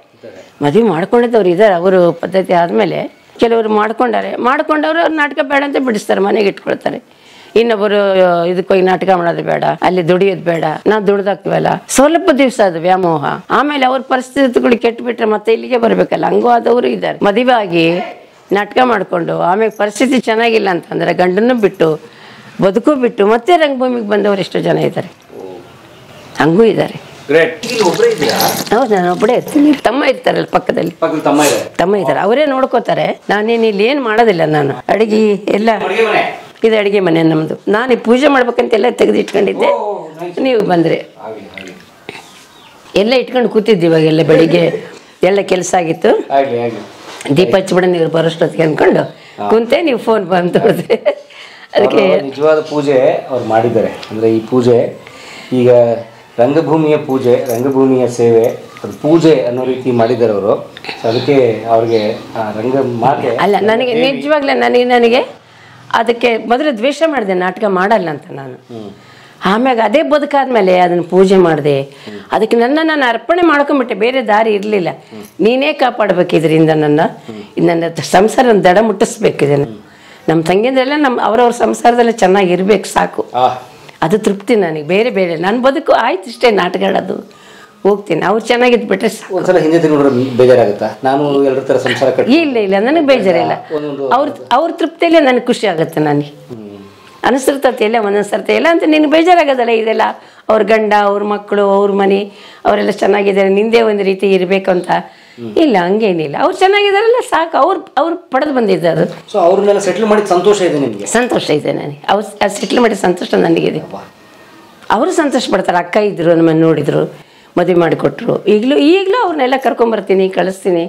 ಮದುವೆ ಮಾಡ್ಕೊಂಡಿದ್ದವ್ರು ಇದ್ದಾರೆ. ಅವರು ಪದ್ಧತಿ ಆದಮೇಲೆ ಕೆಲವರು ಮಾಡ್ಕೊಂಡವ್ರು ಅವ್ರು ನಾಟಕ ಬೇಡ ಅಂತ ಬಿಡಿಸ್ತಾರೆ, ಮನೆಗೆ ಇಟ್ಕೊಳ್ತಾರೆ. ಇನ್ನೊಬ್ಬರು ಇದಕ್ಕೆ ಹೋಗಿ ನಾಟಕ ಮಾಡೋದು ಬೇಡ, ಅಲ್ಲಿ ದುಡಿಯೋದು ಬೇಡ, ನಾವು ದುಡ್ದಾಕ್ತೀವಲ್ಲ. ಸ್ವಲ್ಪ ದಿವಸ ಅದು ವ್ಯಾಮೋಹ. ಆಮೇಲೆ ಅವ್ರ ಪರಿಸ್ಥಿತಿಗಳು ಕೆಟ್ಟುಬಿಟ್ರೆ ಮತ್ತೆ ಇಲ್ಲಿಗೆ ಬರ್ಬೇಕಲ್ಲ, ಹಂಗೂ ಆದವರು ಇದ್ದಾರೆ. ಮದುವೆ ಆಗಿ ನಾಟಕ ಮಾಡಿಕೊಂಡು ಆಮೇಲೆ ಪರಿಸ್ಥಿತಿ ಚೆನ್ನಾಗಿಲ್ಲ ಅಂತಂದ್ರೆ ಗಂಡನ್ನು ಬಿಟ್ಟು ಬದುಕು ಬಿಟ್ಟು ಮತ್ತೆ ರಂಗಭೂಮಿಗೆ ಬಂದವರು ಎಷ್ಟೋ ಜನ ಇದ್ದಾರೆ, ಹಂಗೂ ಇದ್ದಾರೆ. ಹೌದು, ನಾನು ಒಬ್ಬಳೇ ಇರ್ತೀನಿ. ತಮ್ಮ ಇರ್ತಾರಲ್ಲ ಪಕ್ಕದಲ್ಲಿ, ತಮ್ಮ ಇದ್ದಾರೆ, ಅವರೇ ನೋಡ್ಕೋತಾರೆ. ನಾನೇನು ಇಲ್ಲಿ ಏನು ಮಾಡೋದಿಲ್ಲ. ನಾನು ಅಡಿಗೆ ಎಲ್ಲ, ಇದು ಅಡುಗೆ ಮನೆ ನಮ್ಮದು. ನಾನು ಪೂಜೆ ಮಾಡ್ಬೇಕಂತೆಲ್ಲ ತೆಗೆದು ಇಟ್ಕೊಂಡಿದ್ದೆ, ನೀವು ಬಂದರೆ ಎಲ್ಲ ಇಟ್ಕೊಂಡು ಕೂತಿದ್ದೆ. ಇವಾಗೆಲ್ಲ ಬೆಳಿಗ್ಗೆ ಎಲ್ಲ ಕೆಲಸ ಆಗಿತ್ತು, ದೀಪ ಹಚ್ಚಿಬಿಡ ನೀವು ಬರೋಷ್ಟೊತ್ತಿಗೆ ಅಂದ್ಕೊಂಡು ಕುಂತೆ, ನೀವು ಫೋನ್ ಬಂದು ಅದಕ್ಕೆ ನಿಜವಾದ ಪೂಜೆ ಅವ್ರು ಮಾಡಿದ್ದಾರೆ. ಅಂದರೆ ಈ ಪೂಜೆ ಈಗ ರಂಗಭೂಮಿಯ ಪೂಜೆ, ರಂಗಭೂಮಿಯ ಸೇವೆ, ಅದು ಪೂಜೆ ಅನ್ನೋ ರೀತಿ ಮಾಡಿದ್ದಾರೆ ಅವರು. ಅದಕ್ಕೆ ಅವ್ರಿಗೆ ರಂಗ ಮಾತೆ ಅಲ್ಲ, ನನಗೆ ನಿಜವಾಗ್ಲೇ ನನಗೆ ಅದಕ್ಕೆ ಮೊದಲು ದ್ವೇಷ ಮಾಡಿದೆ, ನಾಟಕ ಮಾಡಲ್ಲ ಅಂತ ನಾನು. ಆಮ್ಯಾಗ ಅದೇ ಬದುಕಾದ್ಮೇಲೆ ಅದನ್ನು ಪೂಜೆ ಮಾಡಿದೆ, ಅದಕ್ಕೆ ನಾನು ಅರ್ಪಣೆ ಮಾಡ್ಕೊಂಬಿಟ್ಟೆ. ಬೇರೆ ದಾರಿ ಇರಲಿಲ್ಲ. ನೀನೇ ಕಾಪಾಡ್ಬೇಕು ಇದರಿಂದ, ನನ್ನ ಸಂಸಾರ ದಡ ಮುಟ್ಟಿಸ್ಬೇಕಿದೆ. ನಮ್ಮ ತಂಗಿಯಂದ್ರೆಲ್ಲ ಅವ್ರವ್ರ ಸಂಸಾರದಲ್ಲಿ ಚೆನ್ನಾಗಿರ್ಬೇಕು, ಸಾಕು. ಅದು ತೃಪ್ತಿ ನನಗೆ. ಬೇರೆ ನನ್ನ ಬದುಕು ಆಯ್ತು ಇಷ್ಟೇ. ನಾಟಕ ಆಡೋದು ಹೋಗ್ತೀನಿ, ಅವ್ರು ಚೆನ್ನಾಗಿದ್ದು ಬಿಟ್ರೆ ಇಲ್ಲ, ನನಗೆ ಬೇಜಾರಿಲ್ಲ. ಅವ್ರ ತೃಪ್ತಿಯಲ್ಲೇ ನನಗೆ ಖುಷಿ ಆಗುತ್ತೆ. ನನಗೆ ಅನಿಸಿರ್ತತೆ ಎಲ್ಲ, ಒಂದೊಂದ್ಸರ್ತಿ ಎಲ್ಲ ಅಂತ ನಿನ್ಗೆ ಬೇಜಾರಾಗೋದಲ್ಲ. ಇದೆಲ್ಲ ಅವ್ರ ಗಂಡ, ಅವ್ರ ಮಕ್ಕಳು, ಅವ್ರ ಮನೆ, ಅವರೆಲ್ಲ ಚೆನ್ನಾಗಿದ್ದಾರೆ, ನಿಂದೇ ಒಂದು ರೀತಿ ಇರಬೇಕು ಅಂತ ಇಲ್ಲ, ಹಂಗೇನಿಲ್ಲ. ಅವ್ರು ಚೆನ್ನಾಗಿದ್ದಾರಲ್ಲ ಸಾಕು. ಅವ್ರು ಪಡೆದು ಬಂದಿದ್ದಾರೆ. ಅವ್ರನ್ನೆಲ್ಲ ಸೆಟ್ಲ್ ಮಾಡಿ ಸಂತೋಷ ಇದೆ ನಿಮಗೆ? ಸಂತೋಷ ಇದೆ ನನಗೆ. ಅವ್ರು ಸೆಟ್ಲ್ ಮಾಡಿ ಸಂತೋಷ ನನಗಿದೆ. ಅವರು ಸಂತೋಷ ಪಡ್ತಾರೆ. ಅಕ್ಕ ಇದ್ರು, ನಮ್ಮನ್ನು ನೋಡಿದ್ರು, ಮದುವೆ ಮಾಡಿಕೊಟ್ರು. ಈಗಲೂ ಅವ್ರನ್ನೆಲ್ಲ ಕರ್ಕೊಂಬರ್ತೀನಿ, ಕಳಿಸ್ತೀನಿ.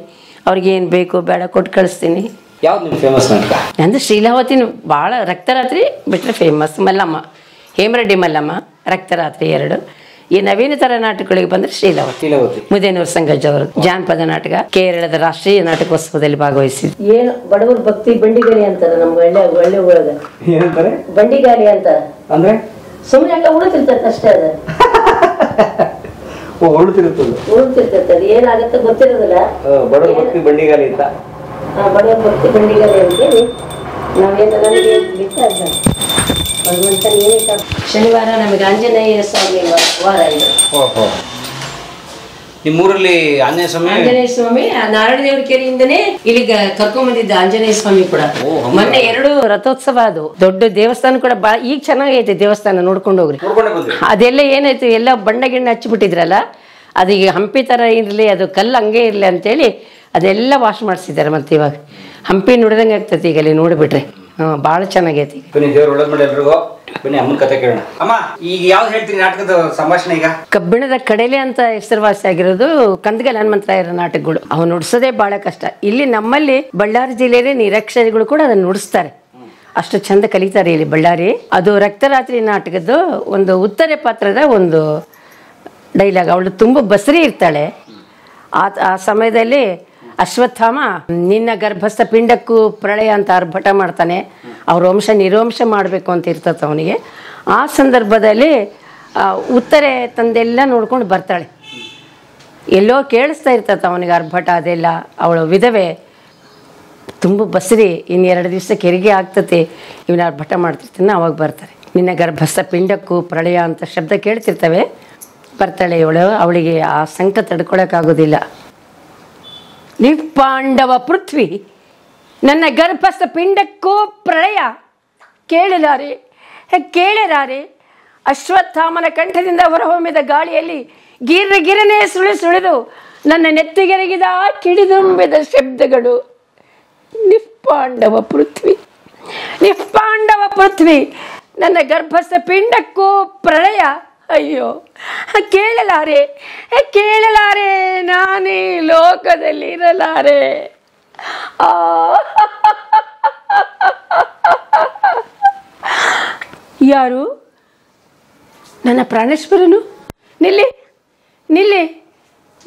ಅವ್ರಿಗೇನು ಬೇಕು ಬೇಡ ಕೊಟ್ಟು ಕಳಿಸ್ತೀನಿ. ಯಾವ್ದು ನಿಮ್ಮ ಫೇಮಸ್ ನಾಟಕ? ಅಂದರೆ ಶ್ರೀಲಾವತಿನ ಭಾಳ. ರಕ್ತರಾತ್ರಿ ಬಿಟ್ಟರೆ ಫೇಮಸ್. ಮಲ್ಲಮ್ಮ, ಹೇಮರೆಡ್ಡಿ ಮಲ್ಲಮ್ಮ, ರಕ್ತರಾತ್ರಿ 2. ಈ ನವೀನ ಥರ ನಾಟಕಗಳಿಗೆ ಬಂದರೆ ಶ್ರೀಲಾವತಿ. ಮುದೇನೂರು ಸಂಗಜ್ ಅವರು ಜಾನಪದ ನಾಟಕ, ಕೇರಳದ ರಾಷ್ಟ್ರೀಯ ನಾಟಕೋತ್ಸವದಲ್ಲಿ ಭಾಗವಹಿಸಿದ್ರು. ಏನು ಬಡವರ ಭಕ್ತಿ ಬಂಡಿಗಾಲಿ ಅಂತಾರೆ ನಮ್ಗೆ ಒಳ್ಳೆ ಒಳಗೆ. ಏನಂತಾರೆ? ಬಂಡಿಗಾಲಿ ಅಂತ. ಅಂದ್ರೆ ಸುಮ್ಮನೆ ಎಲ್ಲ ಉಳಿತಿರ್ತದೆ ಅಷ್ಟೇ. ಅದು ಉಳಿತಿರ್ತದೆ. ಅದು ಏನಾಗುತ್ತೆ ಗೊತ್ತಿರೋದಿಲ್ಲ. ಬಡವರ ಭಕ್ತಿ ಬಂಡಿಗಾಲಿ ಅಂತ. ಬಡವರ ಭಕ್ತಿ ಬಂಡಿಗಾಲಿ ಅಂತೇಳಿ ನಾವೇನು ನನಗೆ ಭಗವಂತನ ಏನೇ. ಶನಿವಾರ ನಮಗೆ ಆಂಜನೇಯ ಸ್ವಾಮಿ ವಾರ ಇದೆ. ನಿಮ್ಮೂರಲ್ಲಿ ಆಂಜನೇಯ ಸ್ವಾಮಿ ನಾರಾಯಣ ದೇವ್ರ ಕೆರೆಯಿಂದನೇ ಇಲ್ಲಿಗೆ ಕರ್ಕೊಂಡ್ ಬಂದಿದ್ದ ಆಂಜನೇಯ ಸ್ವಾಮಿ ಕೂಡ. ಮೊನ್ನೆ 2 ರಥೋತ್ಸವ. ಅದು ದೊಡ್ಡ ದೇವಸ್ಥಾನ ಕೂಡ ಈಗ ಚೆನ್ನಾಗೈತೆ ದೇವಸ್ಥಾನ, ನೋಡ್ಕೊಂಡು ಹೋಗ್ರಿ. ಅದೆಲ್ಲ ಏನಾಯ್ತು, ಎಲ್ಲ ಬಣ್ಣ ಗಿಣ್ಣ ಹಚ್ಚಿಬಿಟ್ಟಿದ್ರಲ್ಲ, ಅದೀಗ ಹಂಪಿ ತರ ಇರ್ಲಿ, ಅದು ಕಲ್ಲು ಹಂಗೆ ಇರ್ಲಿ ಅಂತೇಳಿ ಅದೆಲ್ಲ ವಾಶ್ ಮಾಡಿಸಿದ್ದಾರೆ. ಮತ್ತೆ ಇವಾಗ ಹಂಪಿ ನೋಡಿದಂಗೆ ಆಗ್ತೈತಿ ಈಗ ಅಲ್ಲಿ ನೋಡಿಬಿಟ್ರೆ. ಭಾಳ ಚೆನ್ನಾಗೈತಿ. ಬನ್ನಿ ಅಮ್ಮನ ಕತೆ ಕೇಳೋಣ. ಅಮ್ಮ, ಈಗ ಯಾವ್ದು ಹೇಳ್ತೀನಿ ನಾಟಕದ ಸಂಭಾಷಣೆ? ಈಗ ಕಬ್ಬಿಣದ ಕಡೆಲೆ ಅಂತ ಹೆಸರುವಾಸಿ ಆಗಿರೋದು ಕಂದಗಲ್ ಹನುಮಂತರಾಯರ ನಾಟಕಗಳು. ಅವು ನುಡಿಸೋದೇ ಬಹಳ ಕಷ್ಟ. ಇಲ್ಲಿ ನಮ್ಮಲ್ಲಿ ಬಳ್ಳಾರಿ ಜಿಲ್ಲೆಯಲ್ಲಿ ನಿರಕ್ಷರಿಗಳು ಕೂಡ ಅದನ್ನ ನುಡಿಸ್ತಾರೆ. ಅಷ್ಟು ಚಂದ ಕಲಿತಾರೆ ಇಲ್ಲಿ ಬಳ್ಳಾರಿ. ಅದು ರಕ್ತರಾತ್ರಿ ನಾಟಕದ್ದು ಒಂದು ಉತ್ತರೆ ಪಾತ್ರದ ಒಂದು ಡೈಲಾಗ್. ಅವಳು ತುಂಬ ಬಸರಿ ಇರ್ತಾಳೆ. ಆ ಸಮಯದಲ್ಲಿ ಅಶ್ವತ್ಥಾಮ ನಿನ್ನ ಗರ್ಭಸ್ಥ ಪಿಂಡಕ್ಕೂ ಪ್ರಳಯ ಅಂತ ಆರ್ಭಟ ಮಾಡ್ತಾನೆ. ಅವ್ರ ವಂಶ ನಿರ್ವಂಶ ಮಾಡಬೇಕು ಅಂತ ಇರ್ತದೆ ಅವನಿಗೆ. ಆ ಸಂದರ್ಭದಲ್ಲಿ ಉತ್ತರೆ ತಂದೆಲ್ಲ ನೋಡ್ಕೊಂಡು ಬರ್ತಾಳೆ. ಎಲ್ಲೋ ಕೇಳಿಸ್ತಾ ಇರ್ತದೆ ಅವನಿಗೆ ಆರ್ಭಟ ಅದೆಲ್ಲ. ಅವಳು ವಿಧವೆ ತುಂಬ ಬಸರಿ, ಇನ್ನು 2 ದಿವಸಕ್ಕೆ ಹೆರಿಗೆ ಆಗ್ತತೆ, ಇವನ ಆರ್ಭಟ ಮಾಡ್ತಿರ್ತಾನೆ. ಅವಾಗ ಬರ್ತಾರೆ. ನಿನ್ನ ಗರ್ಭಸ್ಥ ಪಿಂಡಕ್ಕೂ ಪ್ರಳಯ ಅಂತ ಶಬ್ದ ಕೇಳ್ತಿರ್ತವೆ. ಬರ್ತಾಳೆ ಇವಳು. ಅವಳಿಗೆ ಆ ಸಂಕಟ ತಡ್ಕೊಳಕ್ಕಾಗೋದಿಲ್ಲ. ನಿಪಾಂಡವ ಪೃಥ್ವಿ ನನ್ನ ಗರ್ಭಸ್ಥ ಪಿಂಡಕ್ಕೂ ಪ್ರಳಯ ಕೇಳಲಾರೆ. ಅಶ್ವತ್ಥಾಮನ ಕಂಠದಿಂದ ಹೊರಹೊಮ್ಮಿದ ಗಾಳಿಯಲ್ಲಿ ಗಿರನೆ ಸುಳಿದು ನನ್ನ ನೆತ್ತಿಗೆರಗಿದ ಕಿಡಿದುಂಬಿದ ಶಬ್ದಗಳು. ನಿಪಾಂಡವ ಪೃಥ್ವಿ ನನ್ನ ಗರ್ಭಸ್ಥ ಪಿಂಡಕ್ಕೂ ಪ್ರಳಯ. ಅಯ್ಯೋ, ಕೇಳಲಾರೆ ನಾನೇ ಲೋಕದಲ್ಲಿ ಇರಲಾರೆ. ಯಾರು? ನನ್ನ ಪ್ರಾಣೇಶ್ವರನು. ನಿಲ್ಲಿ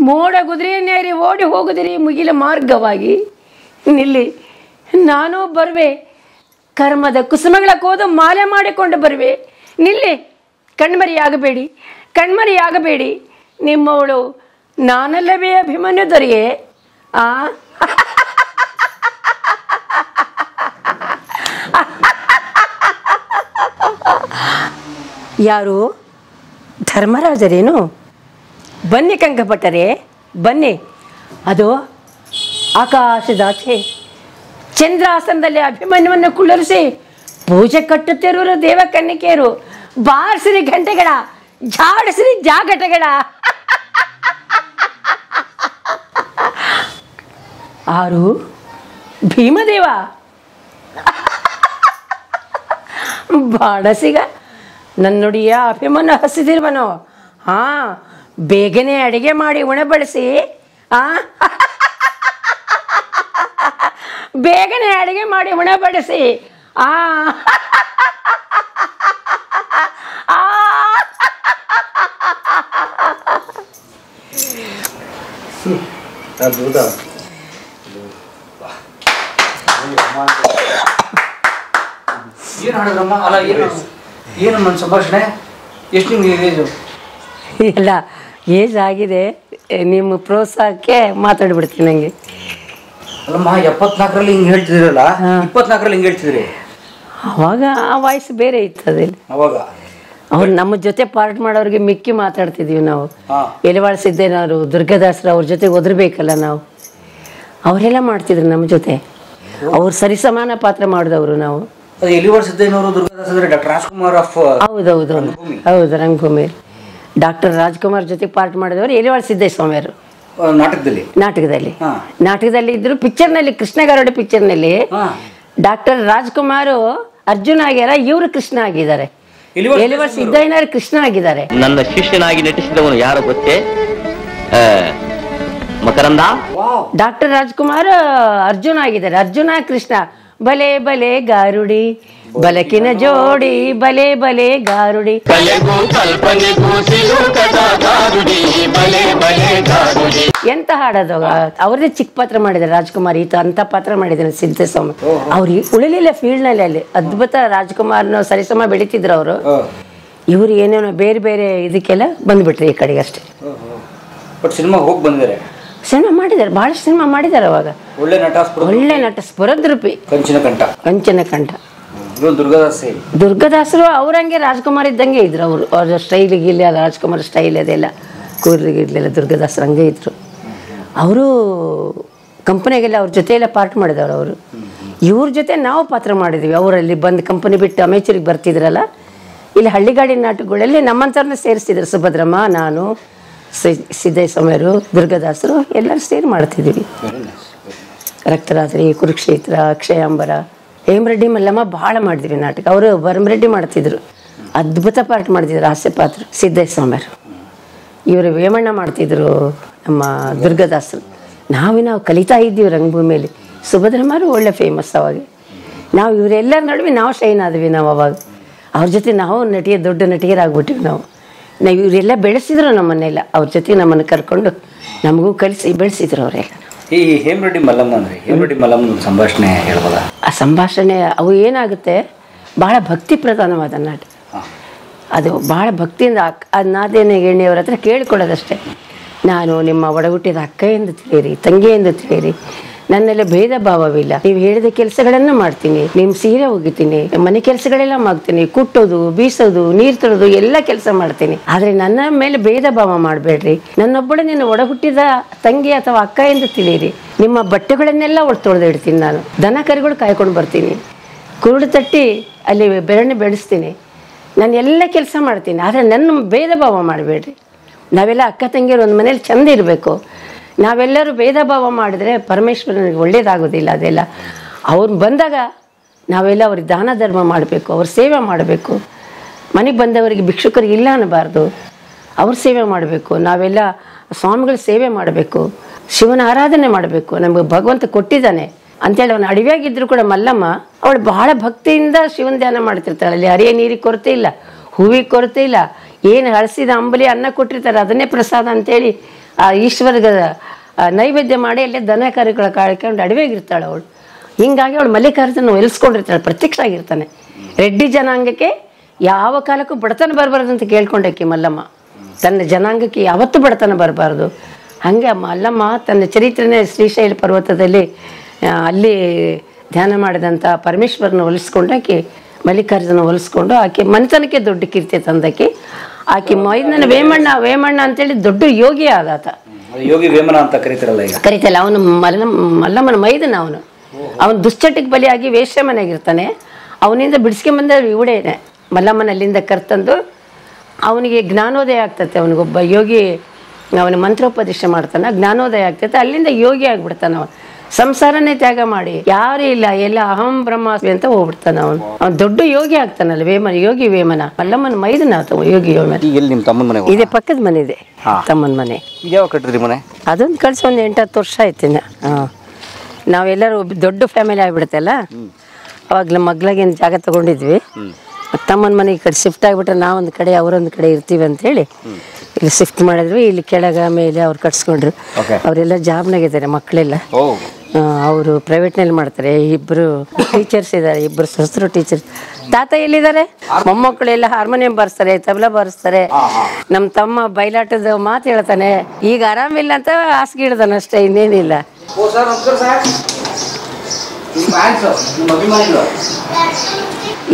ಮೋಡ ಕುದುರೆಯನ್ನೇರಿ ಓಡಿ ಹೋಗುದಿರಿ ಮುಗಿಲ ಮಾರ್ಗವಾಗಿ. ನಿಲ್ಲಿ, ನಾನು ಬರುವೆ. ಕರ್ಮದ ಕುಸುಮಗಳ ಕೋದು ಮಾಲೆ ಮಾಡಿಕೊಂಡು ಬರುವೆ. ನಿಲ್ಲಿ, ಕಣ್ಮರಿಯಾಗಬೇಡಿ. ನಿಮ್ಮವಳು ನಾನಲ್ಲವೇ ಅಭಿಮನ್ಯು ದೊರೆಯೇ? ಯಾರು? ಧರ್ಮರಾಜರೇನು? ಬನ್ನಿ ಕಂಕಪಟ್ಟರೆ, ಬನ್ನಿ. ಅದು ಆಕಾಶದಾಚೆ ಚಂದ್ರಾಸನದಲ್ಲಿ ಅಭಿಮನ್ಯುವನ್ನು ಕುಳ್ಳರಿಸಿ ಪೂಜೆ ಕಟ್ಟುತ್ತಿರುವ ದೇವಕನ್ನಿಕೆಯರು. ಬಾರಿಸಿರಿ ಗಂಟೆಗಳ, ಜಾಡಿಸಿರಿ ಜಾಗಟೆಗಳ. ಆರು ಭೀಮದೇವ ಬಾಡಸಿಗ ನನ್ನುಡಿಯ ಅಭಿಮನ್ಯು ಹಸಿದಿರುವನು. ಬೇಗನೆ ಅಡಿಗೆ ಮಾಡಿ ಉಣಬಡಿಸಿ. ಬೇಗನೆ ಅಡಿಗೆ ಮಾಡಿ ಉಣಬಡಿಸಿ. ಏನು ಹಾಡಿದ್ರಮ್ಮ? ಅಲ್ಲ, ಏನು ನನ್ನ ಸಂಭಾಷಣೆ? ಎಷ್ಟು ನಿಮ್ಗೆ ಏಜು? ಎಲ್ಲ ಏಜ್ ಆಗಿದೆ. ನಿಮ್ಮ ಪ್ರೋತ್ಸಾಹಕ್ಕೆ ಮಾತಾಡ್ಬಿಡ್ತೀನಿ. ನನಗೆ ಅಲ್ಲಮ್ಮ, 74ರಲ್ಲಿ ಹಿಂಗೆ ಹೇಳ್ತಿದ್ರಲ್ಲ, 24ರಲ್ಲಿ ಹಿಂಗೆ ಹೇಳ್ತಿದ್ರಿ. ಅವಾಗ ಆ ವಾಯ್ಸ್ ಬೇರೆ ಇತ್ತು. ಅದಲ್ಲಿ ಅವಾಗ ಅವ್ರು ನಮ್ಮ ಜೊತೆ ಪಾರ್ಟ್ ಮಾಡೋರಿಗೆ ಮಿಕ್ಕಿ ಮಾತಾಡ್ತಿದ್ವಿ ನಾವು. ಎಲೆವಾಳ ಸಿದ್ದೇನವರು, ದುರ್ಗಾದಾಸರು ಅವ್ರ ಜೊತೆಗೆ ಒದರ್ಬೇಕಲ್ಲ ನಾವು. ಅವರೆಲ್ಲ ಮಾಡ್ತಿದ್ರು ನಮ್ಮ ಜೊತೆ. ಅವ್ರು ಸರಿಸಮಾನ ಪಾತ್ರ ಮಾಡಿದವರು ನಾವು. ಎಲಿವಾಳ ಸಿದ್ದೇನವರು, ದುರ್ಗಾದಾಸರು, ಡಾಕ್ಟರ್ ರಾಜ್ಕುಮಾರ್ ಆಫ್. ಹೌದು, ರಂಗಭೂಮಿ. ಡಾಕ್ಟರ್ ರಾಜ್ಕುಮಾರ್ ಜೊತೆ ಪಾರ್ಟ್ ಮಾಡಿದವರು ಎಲಿವಾಳ ಸಿದ್ದೇಸ್ವಾಮಿಯವರು. ನಾಟಕದಲ್ಲಿ ಇದ್ರು. ಪಿಕ್ಚರ್ನಲ್ಲಿ ಕೃಷ್ಣಗಾರೋಡಿ ಪಿಕ್ಚರ್ನಲ್ಲಿ ಡಾಕ್ಟರ್ ರಾಜ್ಕುಮಾರ್ ಅರ್ಜುನ ಆಗ್ಯಾರ, ಇವರು ಕೃಷ್ಣ ಆಗಿದ್ದಾರೆ. ಎಲಿವಾಳ ಸಿದ್ದಯ್ಯನವರು ಕೃಷ್ಣ ಆಗಿದ್ದಾರೆ. ನನ್ನ ಶಿಷ್ಯನಾಗಿ ನಟಿಸಿದವನು ಯಾರು ಗೊತ್ತೇ? ಮಕರಂದ. ಡಾಕ್ಟರ್ ರಾಜ್ಕುಮಾರ್ ಅರ್ಜುನ ಆಗಿದ್ದಾರೆ. ಅರ್ಜುನ ಕೃಷ್ಣ. ಬಲೆ ಬಲೆ ಗಾರುಡಿ ಬಲಕಿನ ಜೋಡಿ, ಬಲೆ ಬಲೆ ಗಾರುಡಿ. ಎಂತ ಹಾಡೋದು. ಅವ್ರದೇ ಚಿಕ್ಕ ಪಾತ್ರ ಮಾಡಿದ್ದಾರೆ ರಾಜ್ಕುಮಾರ್. ಈತ ಅಂತ ಪಾತ್ರ ಮಾಡಿದ್ದಾರೆ ಸಿದ್ದೇಸ್ವಾಮಿ. ಅವ್ರು ಉಳಿಲಿಲ್ಲ ಫೀಲ್ಡ್ ನಲ್ಲಿ. ಅಲ್ಲಿ ಅದ್ಭುತ ರಾಜ್ಕುಮಾರ್ನ ಸರಿಸಮ ಬೆಳಿತಿದ್ರು ಅವರು. ಇವ್ರು ಏನೇನೋ ಬೇರೆ ಬೇರೆ ಇದಕ್ಕೆಲ್ಲ ಬಂದ್ಬಿಟ್ರಿ ಈ ಕಡೆಗೆ ಅಷ್ಟೇ. ಸಿನಿಮಾ ಹೋಗಿ ಬಂದಿದ್ದಾರೆ. ಸಿನಿಮಾ ಮಾಡಿದ್ದಾರೆ, ಬಹಳಷ್ಟು ಸಿನಿಮಾ ಮಾಡಿದ್ದಾರೆ. ಅವಾಗ ಒಳ್ಳೆ ನಟ ಸ್ಫುರದ್ರೂಪಿ. ಕಂಚನ ಕಂಠ. ದುರ್ಗಾದಾಸರು ಅವ್ರಂಗೆ ರಾಜ್ಕುಮಾರ್ ಇದ್ದಂಗೆ ಇದ್ರು. ಅವ್ರ ಸ್ಟೈಲಿಗೆ ಇಲ್ಲ, ರಾಜ್ಕುಮಾರ್ ಸ್ಟೈಲ್ ಅದೆಲ್ಲ ಕೂರ್ಲಿಗಿರ್ಲಿಲ್ಲ. ದುರ್ಗಾದಾಸರು ಹಂಗೆ ಇದ್ರು. ಅವರು ಕಂಪನಿಗೆಲ್ಲ ಅವ್ರ ಜೊತೆ ಎಲ್ಲ ಪಾರ್ಟ್ ಮಾಡಿದವರು. ಅವರು ಇವ್ರ ಜೊತೆ ನಾವು ಪಾತ್ರ ಮಾಡಿದ್ವಿ. ಅವರಲ್ಲಿ ಬಂದು ಕಂಪನಿ ಬಿಟ್ಟು ಅಮೇಚೂರಿಗೆ ಬರ್ತಿದ್ರಲ್ಲ, ಇಲ್ಲಿ ಹಳ್ಳಿಗಾಡಿ ನಾಟಕಗಳಲ್ಲಿ ನಮ್ಮಂಥವ್ರನ್ನ ಸೇರಿಸ್ತಿದ್ರು. ಸುಭದ್ರಮ್ಮ, ನಾನು, ಸಿದ್ದೇಸ್ವಾಮಿಯವರು, ದುರ್ಗಾದಾಸರು ಎಲ್ಲರೂ ಸೇರಿ ಮಾಡ್ತಿದ್ವಿ. ರಕ್ತರಾತ್ರಿ, ಕುರುಕ್ಷೇತ್ರ, ಅಕ್ಷಯಾಂಬರ, ಹೇಮರೆಡ್ಡಿ ಮಲ್ಲಮ್ಮ ಭಾಳ ಮಾಡಿದ್ವಿ ನಾಟಕ. ಅವರು ಭರಮರೆಡ್ಡಿ ಮಾಡ್ತಿದ್ರು. ಅದ್ಭುತ ಪಾರ್ಟ್ ಮಾಡ್ತಿದ್ರು, ಹಾಸ್ಯ ಪಾತ್ರ. ಸಿದ್ದೇಸ್ವಾಮಿಯವರು ಇವರು ವೇಮಣ್ಣ ಮಾಡ್ತಿದ್ರು. ನಮ್ಮ ದುರ್ಗಾದಾಸರು ನಾವು ಕಲಿತಾ ಇದ್ದೀವಿ ರಂಗಭೂಮಿಯಲ್ಲಿ. ಸುಭದ್ರಮ್ಮರು ಒಳ್ಳೆ ಫೇಮಸ್ ಅವಾಗ. ನಾವು ಇವರೆಲ್ಲರ ನಡುವೆ ನಾವು ಶೈನ್ ಆದ್ವಿ. ನಾವು ಅವಾಗ ಅವ್ರ ಜೊತೆ ನಾವು ದೊಡ್ಡ ನಟಿಗರಾಗ್ಬಿಟ್ಟಿವಿ. ನಾವು ಇವರೆಲ್ಲ ಬೆಳೆಸಿದ್ರು ನಮ್ಮನ್ನೆಲ್ಲ, ಅವ್ರ ಜೊತೆ ನಮ್ಮನ್ನು ಕರ್ಕೊಂಡು ನಮಗೂ ಕಲಿಸಿ ಬೆಳೆಸಿದ್ರು ಅವರೆಲ್ಲ. ಈ ಹೇಮರೆಡ್ಡಿ ಮಲ್ಲಮ್ಮ ಅಂದರೆ ಹೇಮರೆಡ್ಡಿ ಮಲ್ಲಮ್ಮನ ಸಂಭಾಷಣೆ ಹೇಳ್ಬೋದಾ? ಆ ಸಂಭಾಷಣೆ ಅವು ಏನಾಗುತ್ತೆ, ಭಾಳ ಭಕ್ತಿ ಪ್ರಧಾನವಾದ ನಾಟ. ಅದು ಭಾಳ ಭಕ್ತಿಯಿಂದ ಆ ನಾದೇನ ಎಣ್ಣೆಯವ್ರ ಹತ್ರ ಕೇಳಿಕೊಳ್ಳೋದಷ್ಟೇ. ನಾನು ನಿಮ್ಮ ಒಡಹುಟ್ಟಿದ ಅಕ್ಕ ಎಂದು ತಿಳಿಯಿರಿ, ತಂಗಿ ಎಂದು ತಿಳಿಯಿರಿ, ನನ್ನೆಲ್ಲ ಭೇದ ಭಾವವಿಲ್ಲ, ನೀವು ಹೇಳಿದ ಕೆಲಸಗಳನ್ನು ಮಾಡ್ತೀನಿ, ನಿಮ್ಮ ಸೀರೆ ಒಗಿತೀನಿ, ಮನೆ ಕೆಲಸಗಳೆಲ್ಲ ಮಾಡ್ತೀನಿ, ಕುಟ್ಟೋದು, ಬೀಸೋದು, ನೀರು ತರೋದು ಎಲ್ಲ ಕೆಲಸ ಮಾಡ್ತೀನಿ. ಆದರೆ ನನ್ನ ಮೇಲೆ ಭೇದ ಭಾವ ಮಾಡಬೇಡ್ರಿ, ನನ್ನೊಬ್ಬಳು ನಿನ್ನ ಒಡಹುಟ್ಟಿದ ತಂಗಿ ಅಥವಾ ಅಕ್ಕ ಎಂದು ತಿಳಿಯಿರಿ, ನಿಮ್ಮ ಬಟ್ಟೆಗಳನ್ನೆಲ್ಲ ತೊಳೆದು ಇಡ್ತೀನಿ, ನಾನು ದನ ಕರುಗಳು ಕಾಯ್ಕೊಂಡು ಬರ್ತೀನಿ, ಕುರುಡು ತಟ್ಟಿ ಅಲ್ಲಿ ಬೆರಣೆ ಬೆಳೆಸ್ತೀನಿ, ನಾನು ಎಲ್ಲ ಕೆಲಸ ಮಾಡ್ತೀನಿ, ಆದರೆ ನನ್ನ ಭೇದ ಭಾವ ಮಾಡಬೇಡ್ರಿ. ನಾವೆಲ್ಲ ಅಕ್ಕ ತಂಗಿಯರು ಒಂದು ಮನೇಲಿ ಚೆಂದ ಇರಬೇಕು. ನಾವೆಲ್ಲರೂ ಭೇದ ಭಾವ ಮಾಡಿದ್ರೆ ಪರಮೇಶ್ವರನಿಗೆ ಒಳ್ಳೇದಾಗೋದಿಲ್ಲ. ಅದೆಲ್ಲ ಅವ್ರು ಬಂದಾಗ ನಾವೆಲ್ಲ ಅವ್ರಿಗೆ ದಾನ ಧರ್ಮ ಮಾಡಬೇಕು, ಅವ್ರ ಸೇವೆ ಮಾಡಬೇಕು. ಮನೆಗೆ ಬಂದವರಿಗೆ ಭಿಕ್ಷುಕರಿಗೆ ಇಲ್ಲ ಅನ್ನಬಾರ್ದು, ಅವ್ರ ಸೇವೆ ಮಾಡಬೇಕು. ನಾವೆಲ್ಲ ಸ್ವಾಮಿಗಳ ಸೇವೆ ಮಾಡಬೇಕು, ಶಿವನ ಆರಾಧನೆ ಮಾಡಬೇಕು. ನಮಗೆ ಭಗವಂತ ಕೊಟ್ಟಿದ್ದಾನೆ ಅಂತೇಳಿ ಅವನು ಅಡವಿಯಾಗಿದ್ರು ಕೂಡ ಮಲ್ಲಮ್ಮ ಅವಳು ಬಹಳ ಭಕ್ತಿಯಿಂದ ಶಿವನ ಧ್ಯಾನ ಮಾಡ್ತಿರ್ತಾಳೆ. ಅಲ್ಲಿ ಹರಿಯ ನೀರಿಗೆ ಕೊರತೆ ಇಲ್ಲ, ಹೂವಿಗೆ ಕೊರತೆ ಇಲ್ಲ, ಏನು ಹಳಸಿದ ಅಂಬಲಿ ಅನ್ನ ಕೊಟ್ಟಿರ್ತಾರೆ ಅದನ್ನೇ ಪ್ರಸಾದ ಅಂತೇಳಿ ಆ ಈಶ್ವರ್ಗ ನೈವೇದ್ಯ ಮಾಡಿ ಅಲ್ಲೇ ದನ ಕರುಗಳ ಕಾಳ್ಕೊಂಡು ಅಡವಿಯಾಗಿರ್ತಾಳೆ ಅವಳು. ಹೀಗಾಗಿ ಅವಳು ಮಲ್ಲಿಕಾರ್ಜುನ ಒಲಿಸ್ಕೊಂಡಿರ್ತಾಳೆ, ಪ್ರತ್ಯಕ್ಷ ಆಗಿರ್ತಾನೆ. ರೆಡ್ಡಿ ಜನಾಂಗಕ್ಕೆ ಯಾವ ಕಾಲಕ್ಕೂ ಬಡತನ ಬರಬಾರ್ದು ಅಂತ ಕೇಳ್ಕೊಂಡಕ್ಕೆ ಮಲ್ಲಮ್ಮ. ತನ್ನ ಜನಾಂಗಕ್ಕೆ ಯಾವತ್ತೂ ಬಡತನ ಬರಬಾರ್ದು. ಹಾಗೆ ಮಲ್ಲಮ್ಮ ತನ್ನ ಚರಿತ್ರೆನೇ ಶ್ರೀಶೈಲ ಪರ್ವತದಲ್ಲಿ ಅಲ್ಲಿ ಧ್ಯಾನ ಮಾಡಿದಂಥ ಪರಮೇಶ್ವರನ ಒಲಿಸ್ಕೊಂಡಾಕಿ ಮಲ್ಲಿಕಾರ್ಜುನ ಒಲಿಸ್ಕೊಂಡು ಆಕೆ ಮನೆತನಕ್ಕೆ ದೊಡ್ಡ ಕೀರ್ತಿ ತಂದಕ್ಕೆ. ಆಕೆ ಮೈದನ ವೇಮಣ್ಣ ಅಂತೇಳಿ ದೊಡ್ಡ ಯೋಗಿ ಆದಾತ. ಯೋಗಿ ವೇಮನ ಅಂತ ಕರೀತಾರಲ್ಲ ಈಗ? ಕರೀತಲ್ಲ, ಅವನು ಮಲ್ಲಮ್ಮನ ಮೈದನ. ಅವನು ದುಶ್ಚಟಕ್ಕೆ ಬಲಿಯಾಗಿ ವೇಶ್ಯ ಮನೆಯಾಗಿರ್ತಾನೆ. ಅವನಿಂದ ಬಿಡಿಸ್ಕೊಂಬಂದ ಇವಡೇನೆ ಮಲ್ಲಮ್ಮನ ಅಲ್ಲಿಂದ ಕರ್ತಂದು ಅವನಿಗೆ ಜ್ಞಾನೋದಯ ಆಗ್ತತೆ. ಅವನಿಗೊಬ್ಬ ಯೋಗಿ ಅವನ ಮಂತ್ರೋಪದೇಶ ಮಾಡ್ತಾನೆ, ಜ್ಞಾನೋದಯ ಆಗ್ತೈತೆ. ಅಲ್ಲಿಂದ ಯೋಗಿ ಆಗ್ಬಿಡ್ತಾನೆ. ಅವನು ಸಂಸಾರನೇ ತ್ಯಾಗ ಮಾಡಿ ಯಾರೂ ಇಲ್ಲ, ಎಲ್ಲ ಅಹಂ ಬ್ರಹ್ಮಾಸ್ಮಿ ಅಂತ ಹೋಗ್ಬಿಡ್ತಾನೆ. ಅವನು ದೊಡ್ಡ ಯೋಗಿ ಆಗ್ತಾನಲ್ಲ, ಯೋಗಿ ವೇಮನ. ಮಲ್ಲಮ್ಮನ ಮೈದನ ಯೋಗಿ ವೇಮನ. ನಿಮ್ಮ ತಮ್ಮನ ಮನೆ ಇದೆ, ಪಕ್ಕದ ಮನೆ ಇದೆ ತಮ್ಮನ ಮನೆ. ಯಾವ ಕಟ್ಟಿದ್ರಿ ಮನೆ? ಅದೊಂದು ಕಳ್ಸಿ ಒಂದು 8-10 ವರ್ಷ ಆಯ್ತಿನ. ನಾವೆಲ್ಲರೂ ದೊಡ್ಡ ಫ್ಯಾಮಿಲಿ ಆಗಿಬಿಡುತ್ತಲ್ಲ, ಅವಾಗಲ ಮಗ್ಲಾಗೇನು ಜಾಗ ತಗೊಂಡಿದ್ವಿ. ತಮ್ಮನ ಮನೆಗೆ ಈ ಕಡೆ ಶಿಫ್ಟ್ ಆಗಿಬಿಟ್ರೆ ನಾವೊಂದು ಕಡೆ ಅವರೊಂದು ಕಡೆ ಇರ್ತೀವಿ ಅಂತೇಳಿ ಇಲ್ಲಿ ಶಿಫ್ಟ್ ಮಾಡಿದ್ವಿ. ಇಲ್ಲಿ ಕೆಳಗ ಮೇಲೆ ಅವ್ರು ಕಟ್ಸ್ಕೊಂಡ್ರು. ಅವರೆಲ್ಲ ಜಾಬ್ನಾಗಿದ್ದಾರೆ, ಮಕ್ಕಳೆಲ್ಲ. ಅವರು ಪ್ರೈವೇಟ್ನಲ್ಲಿ ಮಾಡ್ತಾರೆ. ಇಬ್ಬರು ಟೀಚರ್ಸ್ ಇದ್ದಾರೆ, ಇಬ್ಬರು ಸೊಸರು ಟೀಚರ್ಸ್. ತಾತ ಎಲ್ಲಿದ್ದಾರೆ? ಮೊಮ್ಮಕ್ಕಳೆಲ್ಲ ಹಾರ್ಮೋನಿಯಂ ಬಾರಿಸ್ತಾರೆ, ತಬಲಾ ಬಾರಿಸ್ತಾರೆ. ನಮ್ಮ ತಮ್ಮ ಬಯಲಾಟದ ಮಾತು ಹೇಳ್ತಾನೆ. ಈಗ ಆರಾಮಿಲ್ಲ ಅಂತ ಹಾಸಿಗೆ ಹಿಡ್ದಾನ ಅಷ್ಟೇ, ಇನ್ನೇನಿಲ್ಲ.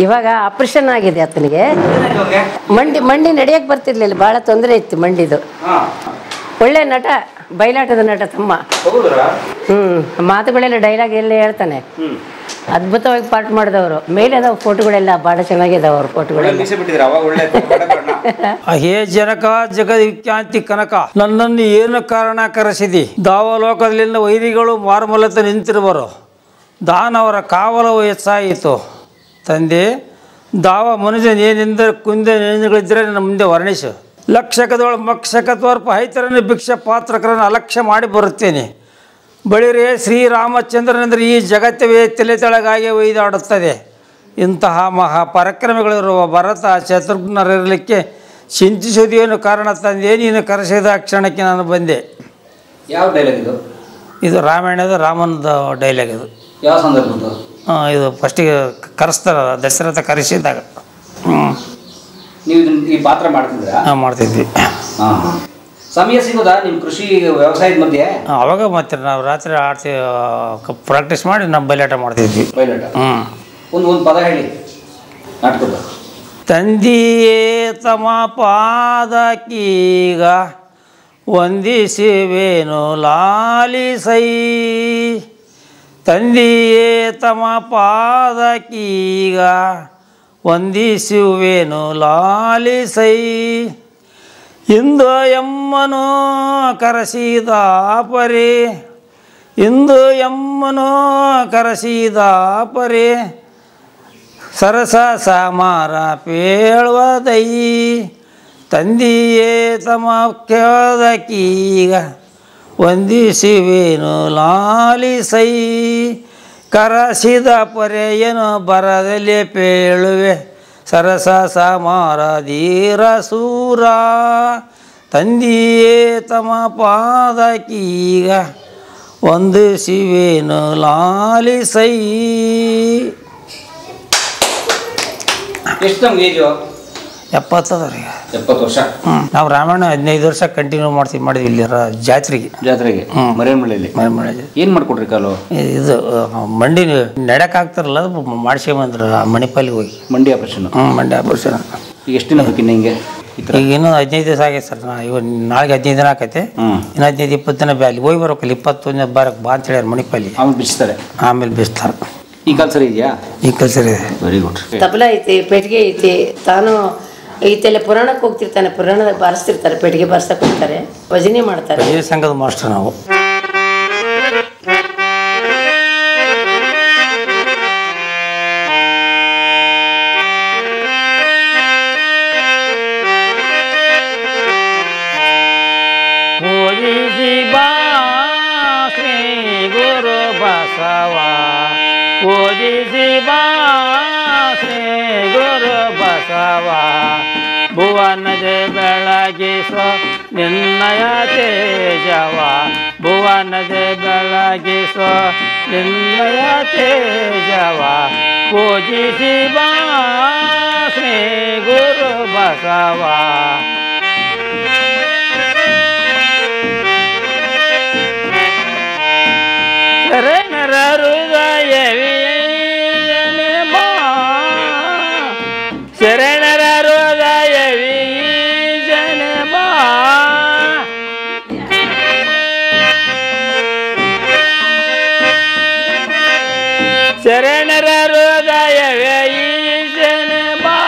ಇವಾಗ ಆಪರೇಷನ್ ಆಗಿದೆ ಆತನಿಗೆ. ಮಂಡಿ ನಡೆಯಕ್ಕೆ ಬರ್ತಿರ್ಲಿಲ್ಲ, ಭಾಳ ತೊಂದರೆ ಇತ್ತು ಮಂಡಿದು. ಒಳ್ಳೆ ನಟ, ಬಯಲಾಟದ ನಟ ತಮ್ಮ. ಮಾತುಗಳೆಲ್ಲ ಡೈಲಾಗ್ ಎಲ್ಲ ಹೇಳ್ತಾನೆ. ಅದ್ಭುತವಾಗಿ ಪಾಠ ಮಾಡಿದವರು. ಮೇಲೆ ಅದಾವ ಫೋಟೋಗಳೆಲ್ಲ ಭಾಳ ಚೆನ್ನಾಗಿದಾವ ಅವ್ರ ಫೋಟೋಗಳೆಲ್ಲ. ಹೇ ಜನಕ ಜಗದಿಖ್ಯಾಂತಿ ಕನಕ, ನನ್ನನ್ನು ಏನು ಕಾರಣ ಕರೆಸಿದಿ? ದಾವಲೋಕದಲ್ಲಿಂದ ವೈರಿಗಳು ಮಾರುಮೂಲತ ನಿಂತಿರುವರು, ದಾನವರ ಕಾವಲವು ಹೆಚ್ಚಾಯಿತು. ತಂದೆ, ದಾವ ಮನುಷ್ಯನೇನಿಂದ ಕುಂದೆ ನೇನುಗಳಿದ್ದರೆ ನನ್ನ ಮುಂದೆ ವರ್ಣಿಸು. ಲಕ್ಷಕದೊಳ ಮಕ್ಷಕತ್ವರ್ಪ ಹೈತರನ್ನು ಭಿಕ್ಷ ಪಾತ್ರಕರನ್ನು ಅಲಕ್ಷ್ಯ ಮಾಡಿ ಬರುತ್ತೇನೆ. ಬಳಿರೇ ಶ್ರೀರಾಮಚಂದ್ರನೆಂದರೆ ಈ ಜಗತ್ತವೇ ತಲೆ ತೆಳಗಾಗಿ ಒಯ್ದಾಡುತ್ತದೆ. ಇಂತಹ ಮಹಾಪರಾಕ್ರಮಿಗಳಿರುವ ಭರತ ಶತ್ರುಘ್ನರಿರಲಿಕ್ಕೆ ಚಿಂತಿಸುವುದೇನು ಕಾರಣ ತಂದೆ? ನೀನು ಕರೆಸಿದ ಕ್ಷಣಕ್ಕೆ ನಾನು ಬಂದೆ. ಯಾವ ಡೈಲಾಗ್ ಇದು? ಇದು ರಾಮಾಯಣದ ರಾಮನದ ಡೈಲಾಗ್. ಇದು ಯಾವ ಸಂದರ್ಭದ್ದು? ಇದು ಫಸ್ಟಿಗೆ ಕರೆಸ್ತಾರ, ದಶರಥ ಕರೆಸಿದಾಗ. ನೀವು ಈ ಪಾತ್ರ ಮಾಡ್ತಿದ್ರಾ? ಮಾಡ್ತಿದ್ವಿ. ಸಮಯ ಸಿಗೋದಾ ನಿಮ್ಮ ಕೃಷಿ ವ್ಯವಸಾಯದ ಮಧ್ಯೆ? ಅವಾಗ ಮತ್ತೆ ನಾವು ರಾತ್ರಿ ಆಡ್ತೀವಿ, ಪ್ರಾಕ್ಟೀಸ್ ಮಾಡಿ ನಮ್ಮ ಬಯಲಾಟ ಮಾಡ್ತಿದ್ವಿ. ಬಯಲಾಟ ಒಂದು ಪದ ಹೇಳಿ ನಾಟಕದ. ತಂದಿಯೇ ತಮ ಪಾದಕೀಗ ವಂದಿಸುವೆನು ಲಾಲಿಸೈ. ತಂದಿಯೇ ತಮ ಪಾದಕೀಗ ವಂದಿಸುವೆನು ಲಾಲಿಸೈ. ಇಂದು ಎಮ್ಮನೋ ಕರೆಸಿದ ಪರೆ, ಇಂದು ಎಮ್ಮನೋ ಕರೆಸಿದ ಪರೆ, ಸರಸ ಸಮಾರ ಪೇಳುವದೈ. ತಂದಿಯೇ ತಮ ಕೇಳದಕೀಗ ವಂದಿಸುವೆನು ಲಾಲಿಸೈ. ಕರಸಿದ ಪೊರೆಯನು ಬರದಲ್ಲಿ ಪೇಳುವೆ ಸರಸ ಸಮಾರ ಧೀರ ಸೂರ ತಂದಿಯೇ ತಮ್ಮ ಪಾದಕೀಗ ಒಂದು ಶಿವೇನು ಲಾಲಿಸೈ. ಎಷ್ಟು ನಮ್ಗೆ ಏಜು? 70 ಅದ್ರಿ. 70 ವರ್ಷ. ನಾವು ರಾಮಾಯಣ 15 ವರ್ಷ ಕಂಟಿನ್ಯೂ ಮಾಡಿದ್ವಿ ಇಲ್ಲಿ ಜಾತ್ರೆಗೆ. ಮರಿಯಮ್ಮನಹಳ್ಳಿಯಲ್ಲಿ ಏನು ಮಾಡ್ಕೊಡ್ರಿ ಕಾಲು? ಇದು ಮಂಡಿ ನಡ್ಯಕ್ಕೆ ಆಗ್ತಾರಲ್ಲ ಅದು ಮಾಡ್ಸ್ಕೊಂಬಂದ್ರು ಮಣಿಪಾಲಿಗೆ ಹೋಗಿ. ಮಂಡಿ ಆಪರೇಷನ್? ಮಂಡಿ ಆಪರೇಷನ್. ಈಗ ಎಷ್ಟು ದಿನ ಬೇಕಿನ್ನ ಹಿಂಗೆ? ಈಗ ಇನ್ನೂ 15 ದಿವಸ ಆಗೈತೆ ಸರ್. ನಾಳೆಗೆ 15 ದಿನ ಆಕೈತೆ. ಇನ್ನು 15-20 ದಿನ ಅಲ್ಲಿ ಹೋಗಿ ಬರೋಕಲ್ಲ. 21 ಬರೋಕ್ಕೆ ಬಾ ಅಂತ ಹೇಳ್ಯಾರ ಮಣಿಪಾಲಿ. ಆಮೇಲೆ ಬಿಡಿಸ್ತಾರೆ. ಆಮೇಲೆ ಬಿಸ್ತಾರೆ. ಈ ಕಾಲ್ ಸರಿ ಇದೆಯಾ? ಈ ಕಾಲ್ ಸರಿ ಇದೆ. Very good. ತಬಲ ಐತಿ, ಪೆಟ್ಟಿಗೆ ಐತಿ. ತಾನು ಈತೆಲ್ಲ ಪುರಾಣಕ್ಕೆ ಹೋಗ್ತಿರ್ತಾನೆ, ಪುರಾಣದಾಗ ಬಾರಿಸ್ತಿರ್ತಾರೆ, ಪೆಟ್ಟಿಗೆ ಬಾರಿಸಕ್ಕೆ ಹೋಗ್ತಾರೆ, ಭಜನೆ ಮಾಡ್ತಾರೆ. ಭಜನೆ ಸಂಘದ ಮಾಸ್ಟರ್ ನಾವು. ಭುವನದ ಬೆಳಗಿಸೋ ನಿನ್ನಯ ತೇಜವ, ಭುವನದ ಬೆಳಗಿಸೋ ನಿನ್ನಯ ತೇಜವ, ಪೂಜಿಸಿ ಬಾ ಶ್ರೀ ಗುರು ಬಸವ. ಶರಣರ ಹೃದಯವಿಯನೆ ಬಾ, ಶರಣರ ಹೃದಯವಿಯನೆ ಬಾ, ಶರಣರ ಹೃದಯವಿಯನೆ ಬಾ,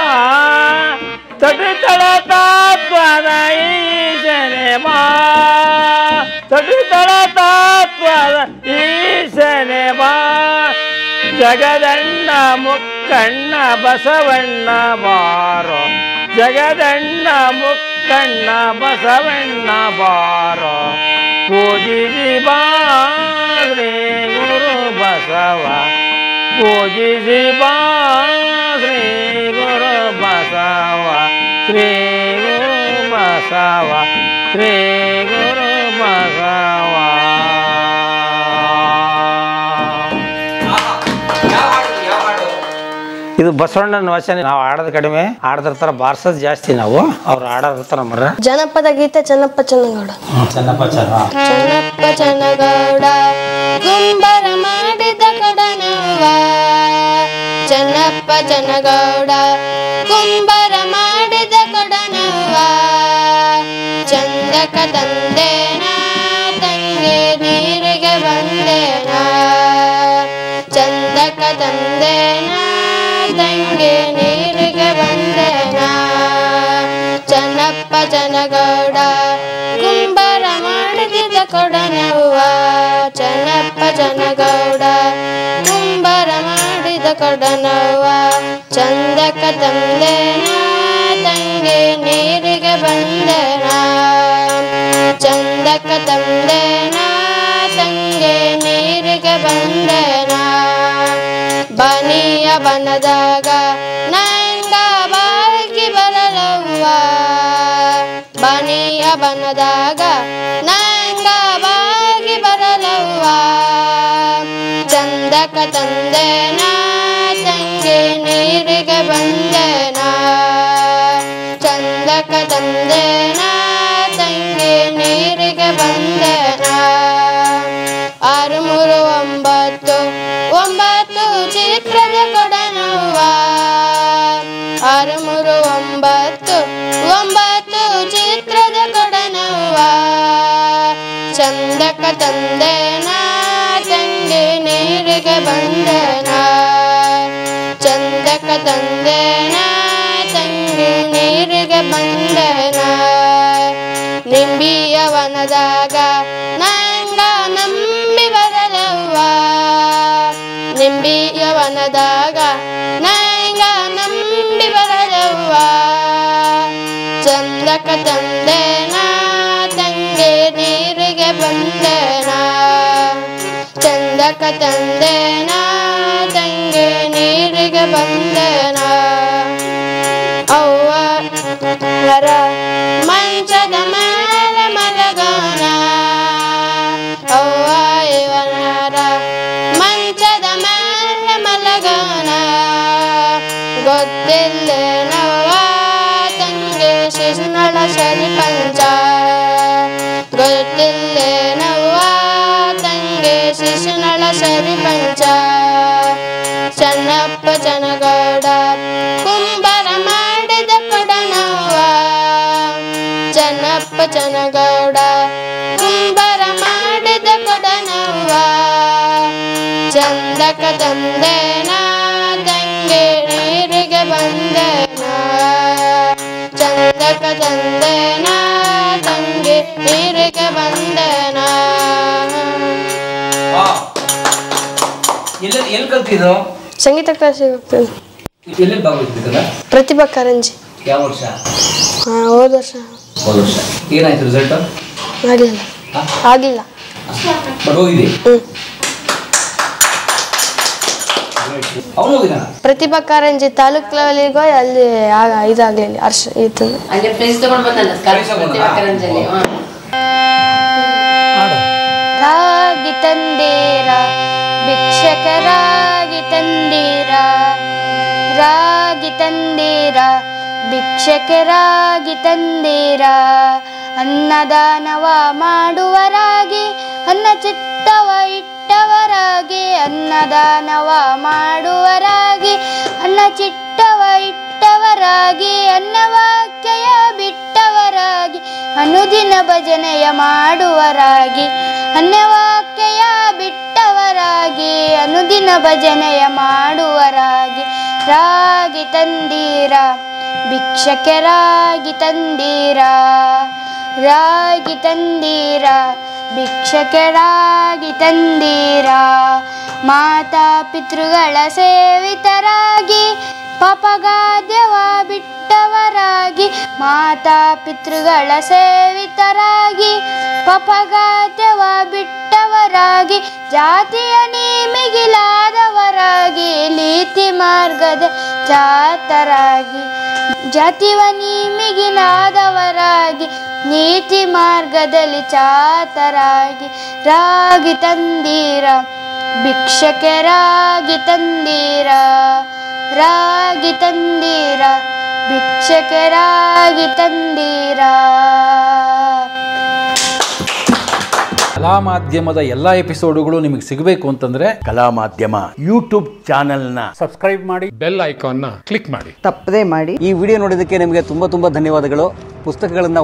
ತಟುತಳ ತತ್ವದ ಈಶನೆ ಬಾ, ತಟುತಳ ತತ್ವದ ಈಶನೆ ಬಾ, ಜಗದಣ್ಣ ಮುಕ್ಕಣ್ಣ ಬಸವಣ್ಣ ಬಾರೋ, ಜಗದಣ್ಣ ಮುಕ್ಕಣ್ಣ ಬಸವಣ್ಣ ಬಾರೋ, ಪೂಜಿಸಿ ಬಾ ಶ್ರೀ ಗುರು ಬಸವ, ಪೂಜಿಸಿ ಬಾ ಶ್ರೀ ಗುರು ಬಸವ, ಶ್ರೀ ಗುರು ಬಸವ, ಶ್ರೀ ಗುರು ಬಸವ. ಇದು ಬಸವಣ್ಣನ ವಚನ. ನಾವು ಆಡೋದು ಕಡಿಮೆ, ಆಡದಿರ್ತಾರ, ಬಾರ್ಸೋದು ಜಾಸ್ತಿ. ನಾವು ಅವ್ರು ಆಡೋದಿರ್ತಾರ ಮರ. ಜನಪದ ಗೀತೆ ಚೆನ್ನಪ್ಪ ಚನ್ನಗೌಡ. ಚೆನ್ನಪ್ಪ ಚೆನ್ನಪ್ಪ ಚನ್ನಗೌಡ ಗುಂಬರ ಮಾಡಿದ ಕಡನವ, ಚೆನ್ನಪ್ಪ ಚನ್ನಗೌಡ ಕುಂಬರ ಮಾಡಿದ ಕಡನವ, ಚಂದಕ ತಂದೇನ ತಂಗಿ ನೀರಿಗೆ ಬಂದೇನ, ಚಂದಕ ತಂದೇನ ತಂಗಿ ನೀರಿಗೆ ಬಂದೇನ, ಚೆನ್ನಪ್ಪ ಚನ್ನಗೌಡ ಕುಂಬರ ಮಾಡಿದ ಕೊಡನವ್ವ, ಚೆನ್ನಪ್ಪ ಚನ್ನಗೌಡ ಕುಂಬರ ಮಾಡಿದ ಕೊಡನವ್ವ, ಚಂದಕ ತಂದೇನ ತಂಗಿ ನೀರಿಗೆ ಬಂದೇನ, ಚಂದಕ ತಂದೇನ ತಂಗಿ ನೀರಿಗೆ ಬಂದೇನ, ಬನಿಯ ಬನದಾಗ ನಂಗ ಬಾಗಿ ಬರಲವ್ವ, ಬನಿಯ ಬನದಾಗ ನಂಗ ಬಾಗಿ ಬರಲವ್ವ, ಚಂದಕ ತಂದೇನ ತಂಗಿ ನೀರಿಗೆ ಬಂದೇನ, ಚಂದಕ ತಂದೇನ ತಂಗಿ ನೀರಿಗೆ ಬಂದೇನ, 639 ಚಿತ್ರದ ಕೊಡನವ್ವ, 639 ಚಿತ್ರದ ಕೊಡನವ್ವ, ಚಂದಕ ತಂದೇನ ತಂಗಿ ನೀರಿಗೆ ಬಂದೇನ, ಚಂದಕ ತಂದೇನ ತಂಗಿ ನೀರಿಗೆ ಬಂದೇನ, ನಿಂಬಿಯ ವನದಾಗ ನಂಗ ನಂಬಿ ಬರಲವ್ವ, ನಿಂಬಿಯ ವನದಾಗ ನಂಗ ನಂಬಿ ಬರಲವ್ವ, ಚಂದಕ ತಂದೇನ ತಂಗಿ ನೀರಿಗೆ ಬಂದೇನ, ಚಂದಕ ತಂದೇನ ಗೊತ್ತಿಲ್ಲೇನವ್ವ ತಂಗಿ ಶಿಶುನಳ ಸರಿ ಪಂಚ ಗೊತ್ತಿಲ್ಲೇನವ್ವ ತಂಗಿ ಶಿಶುನಳ ಸರಿ ಪಂಚ ಚನ್ನಪ್ಪ ಜನಗೌಡ ಕುಂಬಾರ ಮಾಡಿದ ಕೊಡನವ್ವ ಚನ್ನಪ್ಪ ಜನಗೌಡ ಕುಂಬಾರ ಮಾಡಿದ ಕೊಡನವ್ವ ಚಂದಕ ತಂದೇನ ತಂಗಿ ನೀರಿಗೆ ಬಂದೇನ ಚಂದಕ ತಂದೇನ ತಂಗಿ ನೀರಿಗೆ ಬಂದೇನ. ಎಲ್ಲಿ ಕಲ್ತಿದ್ದು? ಸಂಗೀತ ಕ್ಲಾಸಿಗೆ ಹೋಗ್ತೇನೆ. ಎಲ್ಲಿ ಭಾಗವಹಿಸಿದ್ದಲ್ಲ? ಪ್ರತಿಭಾ ಕಾರಂಜಿ. ಯಾವ ವರ್ಷ? ಹೋದ ವರ್ಷ. ಹೋದ ವರ್ಷ. ಏನಾಯ್ತು ರಿಸಲ್ಟ್? ಆಗಿಲ್ಲ. ಬಟ್ ಹೋಗಿದ್ದಿ? ಅವನು ಹೋಗಿದ್ದಾನ? ಪ್ರತಿಭಾ ಕಾರಂಜಿ ತಾಲೂಕ್ ಲೆವೆಲ್ಗೆ ಹೋಗಿ ಅಲ್ಲಿ ಇದಾಗಲಿಲ್ಲ ಅರ್ಶ ಇತ್ತು. ರಾಗಿ ತಂದೀರ ಭಿಕ್ಷಕರಾಗಿ ತಂದೀರ ರಾಗಿ ತಂದೀರ ಭಿಕ್ಷಕರಾಗಿ ತಂದೀರ ಅನ್ನದಾನವ ಮಾಡುವರಾಗಿ ಅನ್ನ ಚಿತ್ತವ ಇಟ್ಟವರಾಗಿ ಅನ್ನದಾನವ ಮಾಡುವರಾಗಿ ಅನ್ನ ಚಿಟ್ಟವ ಇಟ್ಟವರಾಗಿ ಅನ್ನವಾಕ್ಯಯ ಬಿಟ್ಟವರಾಗಿ ಅನುದಿನ ಭಜನೆಯ ಮಾಡುವರಾಗಿ ಅನ್ನವಾಕ್ಯಯ ಬಿಟ್ಟವರಾಗಿ ಅನುದಿನ ಭಜನೆಯ ಮಾಡುವರಾಗಿ ರಾಗಿ ತಂದೀರ ಭಿಕ್ಷಕರಾಗಿ ತಂದೀರ ರಾಗಿ ತಂದೀರ ಭಿಕ್ಷಕರಾಗಿ ತಂದೀರ ಮಾತಾ ಪಿತೃಗಳ ಸೇವಿತರಾಗಿ ಪಾಪಗಾದ್ಯವ ಬಿಟ್ಟವರಾಗಿ ಮಾತಾ ಪಿತೃಗಳ ಸೇವಿತರಾಗಿ ಪಾಪಗಾದ್ಯವ ಬಿಟ್ಟವರಾಗಿ ಜಾತಿಯ ಮಿಗಿಲಾದವರಾಗಿ ನೀತಿ ಮಾರ್ಗದ ಚಾತರಾಗಿ ಜಾತಿವ ಮಿಗಿಲಾದವರಾಗಿ ನೀತಿ ಮಾರ್ಗದಲ್ಲಿ ಚಾತರಾಗಿ ರಾಗಿ ತಂದೀರ ಭಿಕ್ಷಕರಾಗಿ ತಂದೀರ ರಾಗಿ ತಂದೀರ ಭಿಕ್ಷಕರಾಗಿ ತಂದೀರ. ಕಲಾ ಮಾಧ್ಯಮದ ಎಲ್ಲ ಎಪಿಸೋಡುಗಳು ನಿಮಗೆ ಸಿಗಬೇಕು ಅಂತಂದ್ರೆ ಕಲಾ ಮಾಧ್ಯಮ ಯೂಟ್ಯೂಬ್ ಚಾನೆಲ್ನ ಸಬ್ಸ್ಕ್ರೈಬ್ ಮಾಡಿ, ಬೆಲ್ ಐಕಾನ್ನ ಕ್ಲಿಕ್ ಮಾಡಿ, ತಪ್ಪದೇ ಮಾಡಿ. ಈ ವಿಡಿಯೋ ನೋಡಿದ್ದಕ್ಕೆ ನಿಮಗೆ ತುಂಬ ಧನ್ಯವಾದಗಳು. ಪುಸ್ತಕಗಳನ್ನ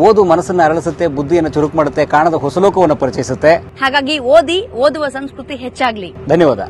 ಓದು ಮನಸ್ಸನ್ನು ಅರಳಿಸುತ್ತೆ, ಬುದ್ಧಿಯನ್ನು ಚುರುಕು ಮಾಡುತ್ತೆ, ಕಾಣದ ಹೊಸ ಲೋಕವನ್ನು ಪರಿಚಯಿಸುತ್ತೆ. ಹಾಗಾಗಿ ಓದುವ ಸಂಸ್ಕೃತಿ ಹೆಚ್ಚಾಗ್ಲಿ. ಧನ್ಯವಾದ.